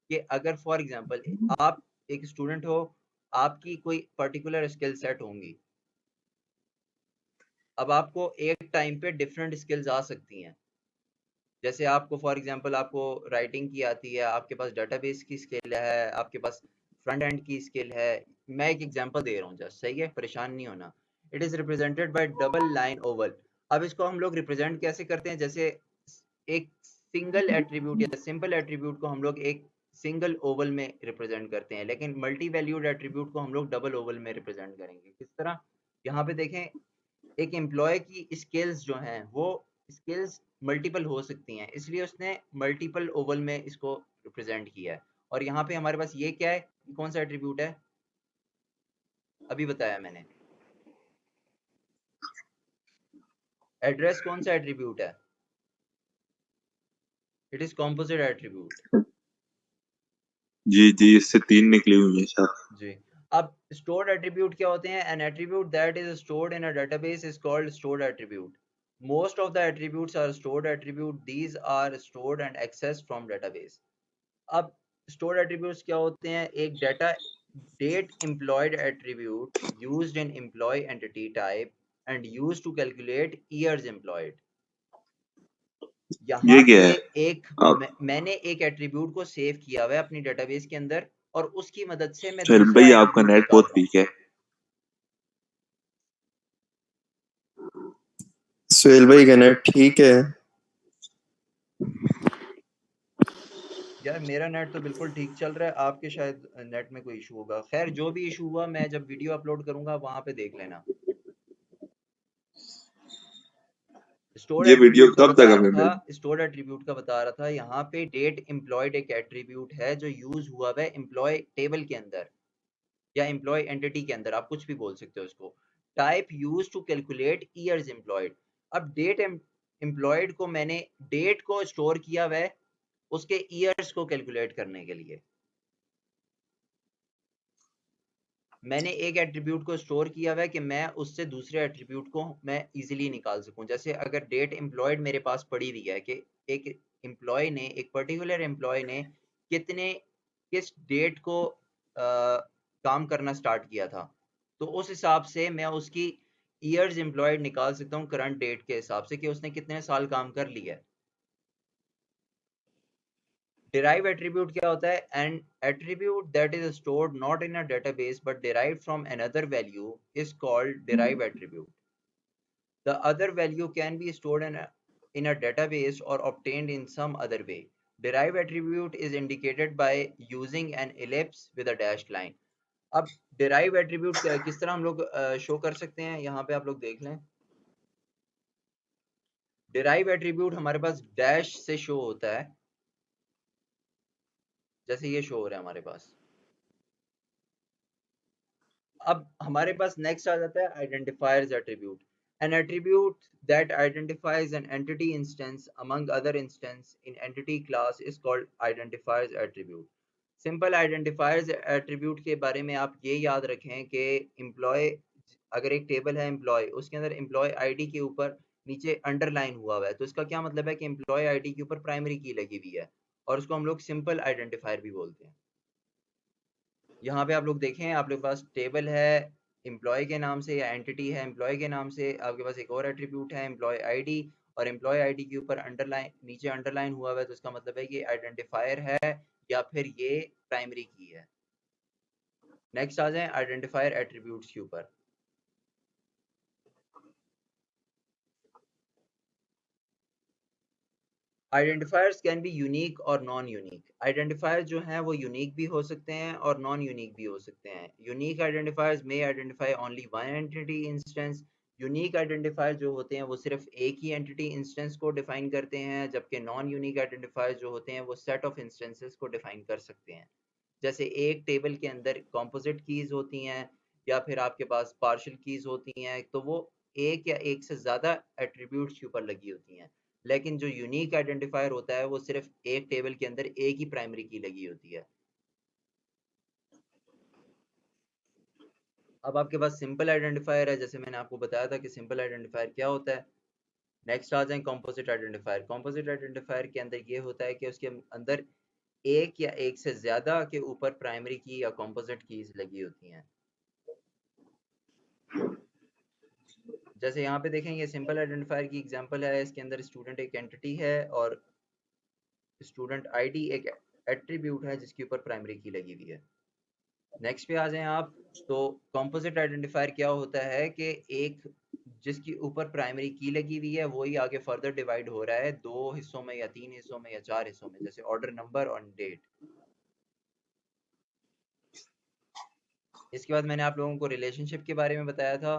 [SPEAKER 1] कि अगर फॉर एग्जांपल आप एक स्टूडेंट हो, आपकी कोई पर्टिकुलर स्किल सेट होंगी। अब आपको एक टाइम पे डिफरेंट स्किल्स आ सकती हैं। जैसे आपको फॉर एग्जांपल आपको राइटिंग की आती है, आपके पास डेटाबेस की स्किल है, आपके पास फ्रंट एंड की स्किल है। मैं एक एग्जांपल दे रहा हूँ जस्ट, सही है, परेशान नहीं होना। It is represented by double line Oval. अब इसको हम लोग रिप्रेजेंट कैसे करते हैं? जैसे एक सिंगल एट्रीब्यूट या सिंपल एट्रीब्यूट को हम लोग एक सिंगल ओवल में रिप्रेजेंट करते हैं, लेकिन मल्टी वैल्यूड एट्रीब्यूट को हम लोग डबल ओवल में रिप्रेजेंट करेंगे। किस तरह? यहाँ पे देखें, एक एम्प्लॉय की स्किल्स जो हैं वो स्किल्स मल्टीपल हो सकती हैं, इसलिए उसने मल्टीपल ओवल में इसको रिप्रेजेंट किया है। और यहाँ पे हमारे पास ये क्या है, कौन सा एट्रीब्यूट है? अभी बताया मैंने, एड्रेस कौन सा एट्रीब्यूट है? It is composite attribute.
[SPEAKER 3] जी जी, इससे 3 निकली हुई है शायद।
[SPEAKER 1] जी। अब स्टोर्ड एट्रीब्यूट क्या होते हैं? An attribute that is stored in a database is called stored attribute. Most of the attributes are stored attribute. These are stored and accessed from database. अब stored attributes क्या होते हैं? एक date employed attribute used in employee entity type and used to calculate years employed. यहाँ
[SPEAKER 3] ये क्या
[SPEAKER 1] पे
[SPEAKER 3] है
[SPEAKER 1] एक
[SPEAKER 3] आप?
[SPEAKER 1] मैंने एक एट्रीब्यूट को सेव किया हुआ है अपनी डेटाबेस के अंदर और उसकी मदद से मैं
[SPEAKER 3] चल
[SPEAKER 1] दूसरा
[SPEAKER 3] भाई आपका
[SPEAKER 1] एट्रीब्यूट
[SPEAKER 3] नेट
[SPEAKER 1] निकाल
[SPEAKER 3] बहुत
[SPEAKER 1] रहा हूँ.
[SPEAKER 3] वीक है।
[SPEAKER 4] सुहेल भाई का नेट ठीक है?
[SPEAKER 1] यार मेरा नेट तो बिल्कुल ठीक चल रहा है, आपके शायद नेट में कोई इशू होगा. खैर जो भी इशू हुआ मैं जब वीडियो अपलोड करूंगा वहां पे देख लेना. स्टोर्ड
[SPEAKER 3] ये वीडियो
[SPEAKER 1] एट्रीब्यूट का
[SPEAKER 3] कब
[SPEAKER 1] बता
[SPEAKER 3] तक
[SPEAKER 1] रहा
[SPEAKER 3] हमें
[SPEAKER 1] था,
[SPEAKER 3] मिल?
[SPEAKER 1] स्टोर्ड एट्रीब्यूट का बता रहा था. यहाँ पे डेट एम्प्लॉयड एक एट्रीब्यूट है जो यूज हुआ है एम्प्लॉय टेबल के अंदर या एम्प्लॉय एंटिटी के अंदर, आप कुछ भी बोल सकते हो उसको. Type use to calculate years employed. अब डेट एम्प्लॉयड को मैंने डेट को स्टोर किया हुआ है उसके ईयर्स को कैलकुलेट करने के लिए. मैंने एक एट्रीब्यूट को स्टोर किया हुआ है कि मैं उससे दूसरे एट्रीब्यूट को मैं इजीली निकाल सकूं. जैसे अगर डेट एम्प्लॉयड मेरे पास पड़ी हुई है कि एक एम्प्लॉय ने, एक पर्टिकुलर एम्प्लॉय ने किस डेट को काम करना स्टार्ट किया था, तो उस हिसाब से मैं उसकी ईयर्स एम्प्लॉयड निकाल सकता हूँ करंट डेट के हिसाब से कि उसने कितने साल काम कर लिया है. Derive attribute क्या होता है? An attribute that is stored not in a database but derived from another value is called derive attribute. The other value can be stored in a database or obtained in some other way. Derive attribute is indicated by using an ellipse with a dashed line. अब derive attribute किस तरह हम लोग show कर सकते हैं, यहाँ पे आप लोग देख लें. derive attribute हमारे पास डैश से शो होता है, जैसे ये शो हो रहा है हमारे पास. अब हमारे पास नेक्स्ट आ जाता है identifiers attribute. An attribute that identifies an entity instance among other instance in entity class is called identifiers attribute. Simple identifiers attribute के बारे में आप ये याद रखें कि एम्प्लॉय, अगर एक टेबल है एम्प्लॉय, उसके अंदर एम्प्लॉय आईडी के ऊपर नीचे अंडरलाइन हुआ हुआ है, तो इसका क्या मतलब है कि एम्प्लॉय आईडी के ऊपर प्राइमरी की लगी हुई है और उसको हम लोग सिंपल आइडेंटिफायर भी बोलते हैं. यहाँ पे आप लोग देखें, आप लोग पास टेबल है एम्प्लॉय के नाम से या एंटिटी है एम्प्लॉय के नाम से, आपके पास एक और एट्रीब्यूट है एम्प्लॉय आईडी और एम्प्लॉय आईडी के ऊपर अंडरलाइन, नीचे अंडरलाइन हुआ हुआ है, तो इसका मतलब है कि आइडेंटिफायर है या फिर ये प्राइमरी की है. नेक्स्ट आ जाए आइडेंटिफायर एट्रीब्यूट्स के ऊपर. आइडेंटिफायर्स कैन बी यूनिक और नॉन यूनिक. आइडेंटिफायर जो हैं वो यूनिक भी हो सकते हैं और नॉन यूनिक भी हो सकते हैं. Unique identifiers may identify only one entity instance. Unique identifier जो होते हैं वो सिर्फ एक ही एंटिटी इंस्टेंस को डिफाइन करते हैं, जबकि नॉन यूनिक आइडेंटिफायर जो होते हैं वो सेट ऑफ इंस्टेंसेस को डिफाइन कर सकते हैं. जैसे एक टेबल के अंदर कॉम्पोजिट कीज होती हैं या फिर आपके पास पार्शियल कीज होती हैं, तो वो एक या एक से ज़्यादा एट्रीब्यूट्स के ऊपर लगी होती हैं. लेकिन जो यूनिक आइडेंटिफायर होता है वो सिर्फ एक टेबल के अंदर एक ही प्राइमरी की लगी होती है. अब आपके पास सिंपल आइडेंटिफायर है, जैसे मैंने आपको बताया था कि सिंपल आइडेंटिफायर क्या होता है. नेक्स्ट आ जाए कॉम्पोजिट आइडेंटिफायर. कॉम्पोजिट आइडेंटिफायर के अंदर ये होता है कि उसके अंदर एक या एक से ज्यादा के ऊपर प्राइमरी की या कॉम्पोजिट कीज लगी होती हैं. जैसे यहाँ पे देखेंगे सिंपल आइडेंटिफायर की एग्जांपल है, इसके अंदर स्टूडेंट एक एंटिटी है और स्टूडेंट आईडी एक एट्रीब्यूट है जिसके ऊपर प्राइमरी की लगी हुई है. नेक्स्ट पे आ जाएं आप. तो कॉम्पोजिट आइडेंटिफायर क्या होता है कि एक जिसके ऊपर प्राइमरी की लगी हुई है वही आगे फर्दर डिवाइड हो रहा है दो हिस्सों में या तीन हिस्सों में या चार हिस्सों में, जैसे ऑर्डर नंबर और डेट. इसके बाद मैंने आप लोगों को रिलेशनशिप के बारे में बताया था.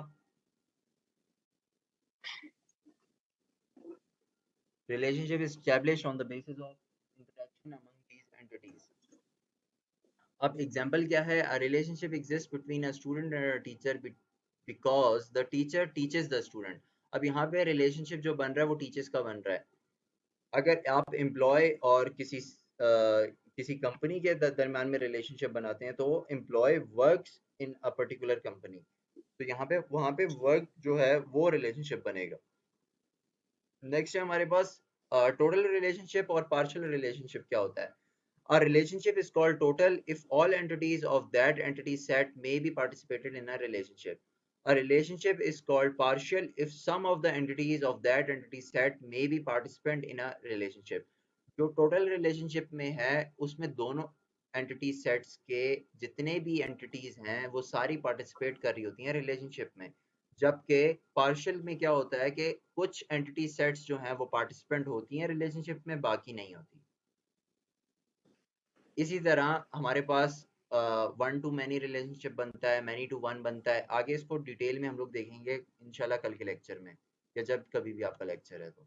[SPEAKER 1] Relationship is established on the basis of interaction among these entities. अब एग्जांपल क्या है? A relationship exists between a student and a teacher because the teacher teaches the student. अब यहाँ पे रिलेशनशिप जो बन रहा है वो टीचर्स का बन रहा है. अगर आप एम्प्लॉय और किसी किसी कंपनी के दरम्यान में रिलेशनशिप बनाते हैं तो employee works in a particular company, तो यहाँ पे वहाँ पे वर्क जो है वो रिलेशनशिप बनेगा। नेक्स्ट है हमारे पास टोटल रिलेशनशिप और पार्शियल रिलेशनशिप क्या होता है। A relationship is called total if all entities of that entity set may be participated in a relationship. A relationship is called partial if some of the entities of that entity set may be participant in a relationship. जो total relationship में है उसमें दोनों entity sets के जितने भी entities हैं वो सारी पार्टिसिपेट कर रही होती हैं रिलेशनशिप में, जबकि पार्शियल में क्या होता है कि कुछ एंटिटी सेट्स जो हैं वो पार्टिसिपेंट होती हैं रिलेशनशिप में, बाकी नहीं होती। इसी तरह हमारे पास वन टू मैनी रिलेशनशिप बनता है, मैनी टू वन बनता है। आगे इसको डिटेल में हम लोग देखेंगे इंशाल्लाह कल के लेक्चर में, या जब कभी भी आपका लेक्चर है तो।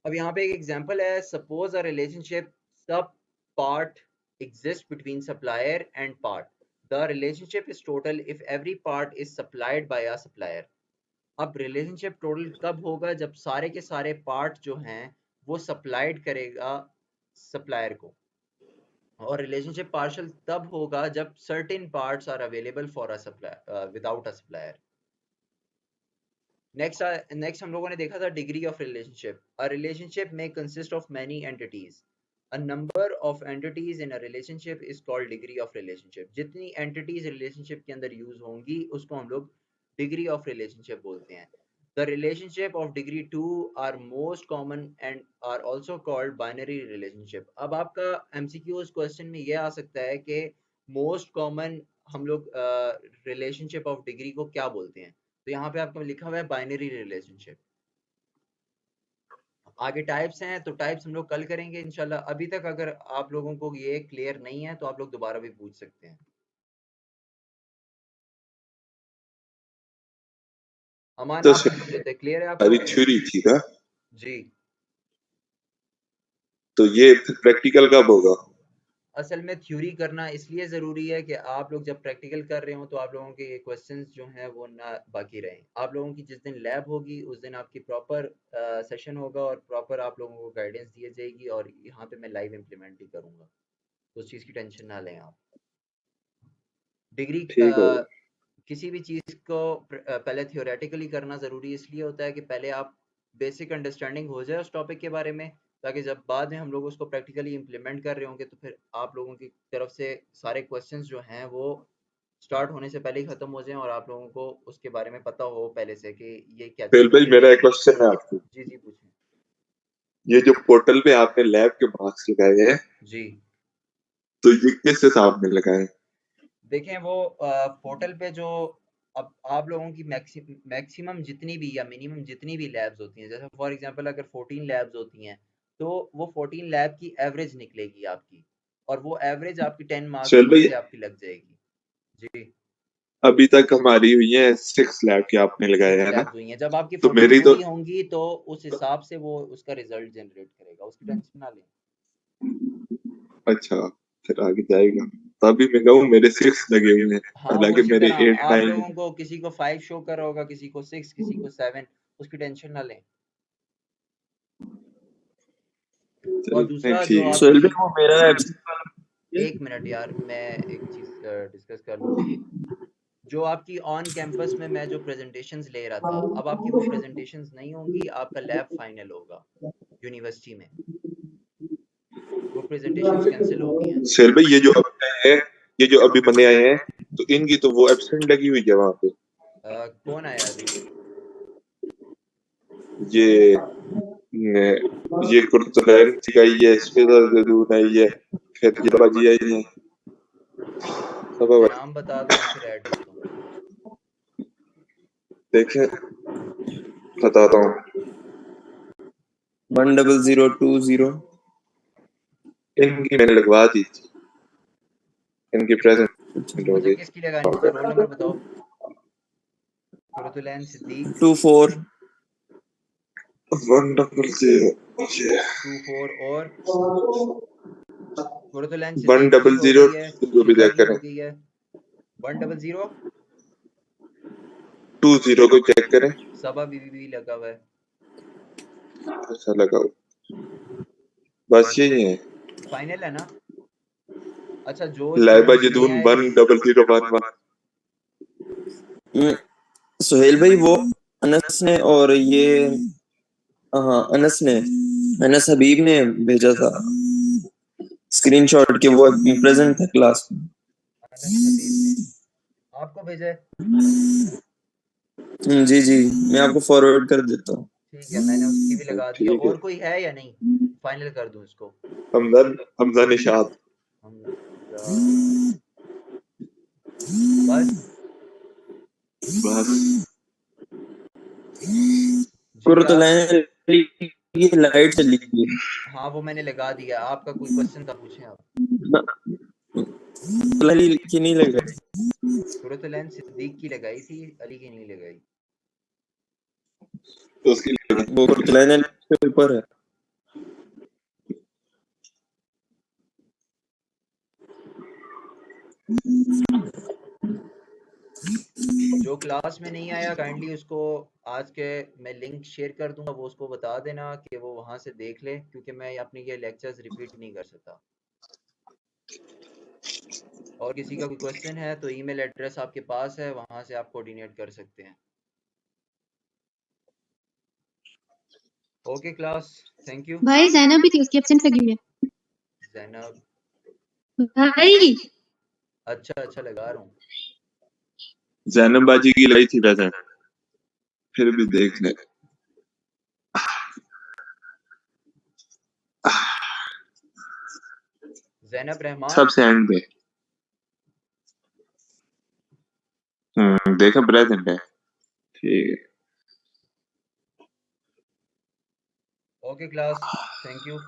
[SPEAKER 1] अब यहाँ पे एक एग्जांपल है, सपोज अ रिलेशनशिप सब part exist between supplier and part. The relationship is total if every part is supplied by a supplier. अब रिलेशनशिप टोटल कब होगा, जब सारे के सारे पार्ट जो हैं वो सप्लाइड करेगा सप्लायर को, और रिलेशनशिप पार्शियल तब होगा जब certain parts are available for a supplier without a supplier. Next हम लोगों ने देखा था degree of relationship. A relationship may consist of many entities. A number of entities in a relationship is called degree of relationship. जितनी entities relationship के अंदर use होंगी उसको हम लोग डिग्री ऑफ रिलेशनशिप बोलते हैं। The relationship of degree 2 are most common and are also called binary relationship. अब आपका MCQs क्वेश्चन में ये आ सकता है कि मोस्ट कॉमन हम लोग रिलेशनशिप ऑफ डिग्री को क्या बोलते हैं, तो यहाँ पे आपको लिखा हुआ है बाइनरी रिलेशनशिप। आगे टाइप्स हैं, तो टाइप्स हम लोग कल करेंगे इंशाल्लाह। अभी तक अगर आप लोगों को ये क्लियर नहीं है तो आप लोग दोबारा भी पूछ सकते हैं। अमान
[SPEAKER 3] तो
[SPEAKER 1] आप पूछ रहे थे, क्लियर है आपको?
[SPEAKER 3] सारी थ्योरी थी ना,
[SPEAKER 1] जी,
[SPEAKER 3] तो ये प्रैक्टिकल कब होगा?
[SPEAKER 1] असल में थ्योरी करना इसलिए ज़रूरी है कि आप लोग जब प्रैक्टिकल कर रहे हो तो आप लोगों के ये क्वेश्चंस जो हैं वो ना बाकी रहें। आप लोगों की जिस दिन लैब होगी उस दिन आपकी प्रॉपर सेशन होगा और प्रॉपर आप लोगों को गाइडेंस दी जाएगी, और यहाँ पे मैं लाइव इम्प्लीमेंट ही करूँगा, तो उस चीज़ की टेंशन ना लें आप। डिग्री
[SPEAKER 3] ठीक है।
[SPEAKER 1] किसी भी चीज़ को पहले थियोरेटिकली करना ज़रूरी इसलिए होता है कि पहले आप बेसिक अंडरस्टैंडिंग हो जाए उस टॉपिक के बारे में, ताकि जब बाद में हम लोग उसको प्रैक्टिकली इम्प्लीमेंट कर रहे होंगे तो फिर आप लोगों की तरफ से सारे क्वेश्चंस जो हैं वो स्टार्ट होने से पहले ही ख़त्म हो जाएं और आप लोगों को उसके बारे में पता हो पहले से कि ये क्या
[SPEAKER 3] फिर
[SPEAKER 1] चीज़
[SPEAKER 3] भाई
[SPEAKER 1] है।
[SPEAKER 3] मेरा एक क्वेश्चन है आपको,
[SPEAKER 1] जी जी पूछें।
[SPEAKER 3] ये जो पोर्टल पे आपने लैब के मार्क्स लगाए हैं,
[SPEAKER 1] जी
[SPEAKER 3] तो ये किस हिसाब में लगाए?
[SPEAKER 1] देखें, वो पोर्टल पे जो अब आप लोगों की मैक्सिमम जितनी भी या मिनिमम जितनी भी लैब्स होती हैं, जैसे फॉर एग्जांपल अगर 14 लैब्स होती हैं तो वो 14 लैब की एवरेज निकलेगी आपकी, और वो एवरेज आपकी 10 मार्क्स
[SPEAKER 3] चल
[SPEAKER 1] में
[SPEAKER 3] भाई,
[SPEAKER 1] से आपकी लग जाएगी। जी,
[SPEAKER 3] अभी तक हमारी हुई है 6 लैब के आपने लगाए
[SPEAKER 1] 6
[SPEAKER 3] हैं ना,
[SPEAKER 1] लैब्स हुई हैं। जब आपकी
[SPEAKER 3] तो
[SPEAKER 1] 14
[SPEAKER 3] मेरी तो
[SPEAKER 1] पूरी होंगी तो उस हिसाब से वो उसका रिजल्ट जनरेट करेगा, उसकी टेंशन ना लें।
[SPEAKER 3] अच्छा, फिर आगे जाएगा। तभी मैं कहूँ मेरे 6 लगे हुए हैं,
[SPEAKER 1] हाँ
[SPEAKER 3] हालांकि
[SPEAKER 1] उसी
[SPEAKER 3] मेरे
[SPEAKER 1] तरह
[SPEAKER 3] 8
[SPEAKER 1] आप
[SPEAKER 3] 9
[SPEAKER 1] लोगों को किसी को 5 शो कर रहा होगा, किसी को 6, किसी को 7, उसकी टेंशन ना लें। और
[SPEAKER 3] चलते हैं,
[SPEAKER 1] दूसरा जो
[SPEAKER 3] ठीक है।
[SPEAKER 4] सोहेल
[SPEAKER 1] आपकी,
[SPEAKER 4] भाई वो मेरा
[SPEAKER 1] एक मिनट यार मैं एक चीज डिस्कस कर लूँ। जो आपकी ऑन कैंपस में मैं जो प्रेजेंटेशंस ले रहा था, अब आपकी वो प्रेजेंटेशंस नहीं होंगी, आपका लैब फाइनल होगा यूनिवर्सिटी में, वो प्रेजेंटेशंस कैंसिल हो गई हैं।
[SPEAKER 3] शेर भाई, ये जो अभी आए हैं, ये जो अभी बने आए हैं, तो इनकी तो वो एब्सेंट लगी हुई है वहां पे।
[SPEAKER 1] कौन आया अभी?
[SPEAKER 3] ये ये कुर्तलैन की आई है, इसके जरूर आई है, फिर ये बाजी आई है, सब
[SPEAKER 1] मुझे
[SPEAKER 3] भाई
[SPEAKER 1] नाम बता दो, मैं फिर ऐड कर दूंगा।
[SPEAKER 3] देखें, बताता हूँ।
[SPEAKER 4] 10020।
[SPEAKER 3] इनकी मैंने लगवा दी थी, इनकी प्रेजेंट हो
[SPEAKER 1] मुझे
[SPEAKER 3] गई।
[SPEAKER 1] किसकी लगानी थी? रोल नंबर बताओ। कुरतुलैन सिद्दीक
[SPEAKER 4] 24।
[SPEAKER 3] 100
[SPEAKER 1] 24, और कुरतुलैन
[SPEAKER 3] वन
[SPEAKER 1] सिद्दीक की
[SPEAKER 3] डबल
[SPEAKER 1] हो
[SPEAKER 3] जीरो
[SPEAKER 1] गई है,
[SPEAKER 3] जो भी
[SPEAKER 1] शिफा
[SPEAKER 3] चेक
[SPEAKER 1] की
[SPEAKER 3] करें,
[SPEAKER 1] हो गई है। 100,
[SPEAKER 3] 20 को चेक करें।
[SPEAKER 1] सबा बीबी भी लगा हुआ है।
[SPEAKER 3] अच्छा लगाओ, बस यही है।
[SPEAKER 1] फाइनल है ना? अच्छा जो
[SPEAKER 3] लाइबा
[SPEAKER 1] स्टूडेंट्स नहीं
[SPEAKER 3] जदून
[SPEAKER 1] आए
[SPEAKER 3] 10011।
[SPEAKER 4] सुहेल भाई वो अनस ने और ये हाँ अनस हबीब ने भेजा था स्क्रीनशॉट के, वो प्रेजेंट था क्लास में।
[SPEAKER 1] अनस हबीब ने आपको भेजा है?
[SPEAKER 4] जी जी, मैं आपको फॉरवर्ड कर देता हूँ।
[SPEAKER 1] ठीक है, मैंने उसकी भी लगा दिया।
[SPEAKER 3] ठीक है।
[SPEAKER 1] और कोई है या नहीं? फाइनल कर दूं इसको?
[SPEAKER 3] हमजा हमजा निशात।
[SPEAKER 1] हमजा बस
[SPEAKER 3] बस
[SPEAKER 1] जी क्लास।
[SPEAKER 4] ये लाइट चली गई
[SPEAKER 1] हाँ वो मैंने लगा दिया। आपका कोई क्वेश्चन था, पूछें आप।
[SPEAKER 4] ना, की नहीं लगा।
[SPEAKER 1] कुरतुलैन सिद्दीक की लगाई थी, अली की नहीं लगाई।
[SPEAKER 3] तो उसकी
[SPEAKER 4] वो कुर्तलैन के ऊपर है।
[SPEAKER 1] जो क्लास में नहीं आया काइंडली उसको आज के मैं लिंक शेयर कर दूंगा, वो उसको बता देना कि वो वहां से देख ले, क्योंकि मैं अपनी ये लेक्चर्स रिपीट नहीं कर सकता। और किसी का कोई क्वेश्चन है तो ईमेल एड्रेस आपके पास है, वहां से आप कोऑर्डिनेट कर सकते हैं। Okay class, thank you.
[SPEAKER 2] भाई जैनब भी थी, उसकी एब्सेंट लगी हुई है।
[SPEAKER 1] जैनब,
[SPEAKER 2] भाई
[SPEAKER 1] अच्छा अच्छा लगा रहा हूँ।
[SPEAKER 3] जैनब बाजी की लाई थी वैसे, फिर भी देख ले।
[SPEAKER 1] जैनब रहमान।
[SPEAKER 3] सबसे एंड पे। देखा प्रेजेंट है। ठीक है।
[SPEAKER 1] Okay class, thank you.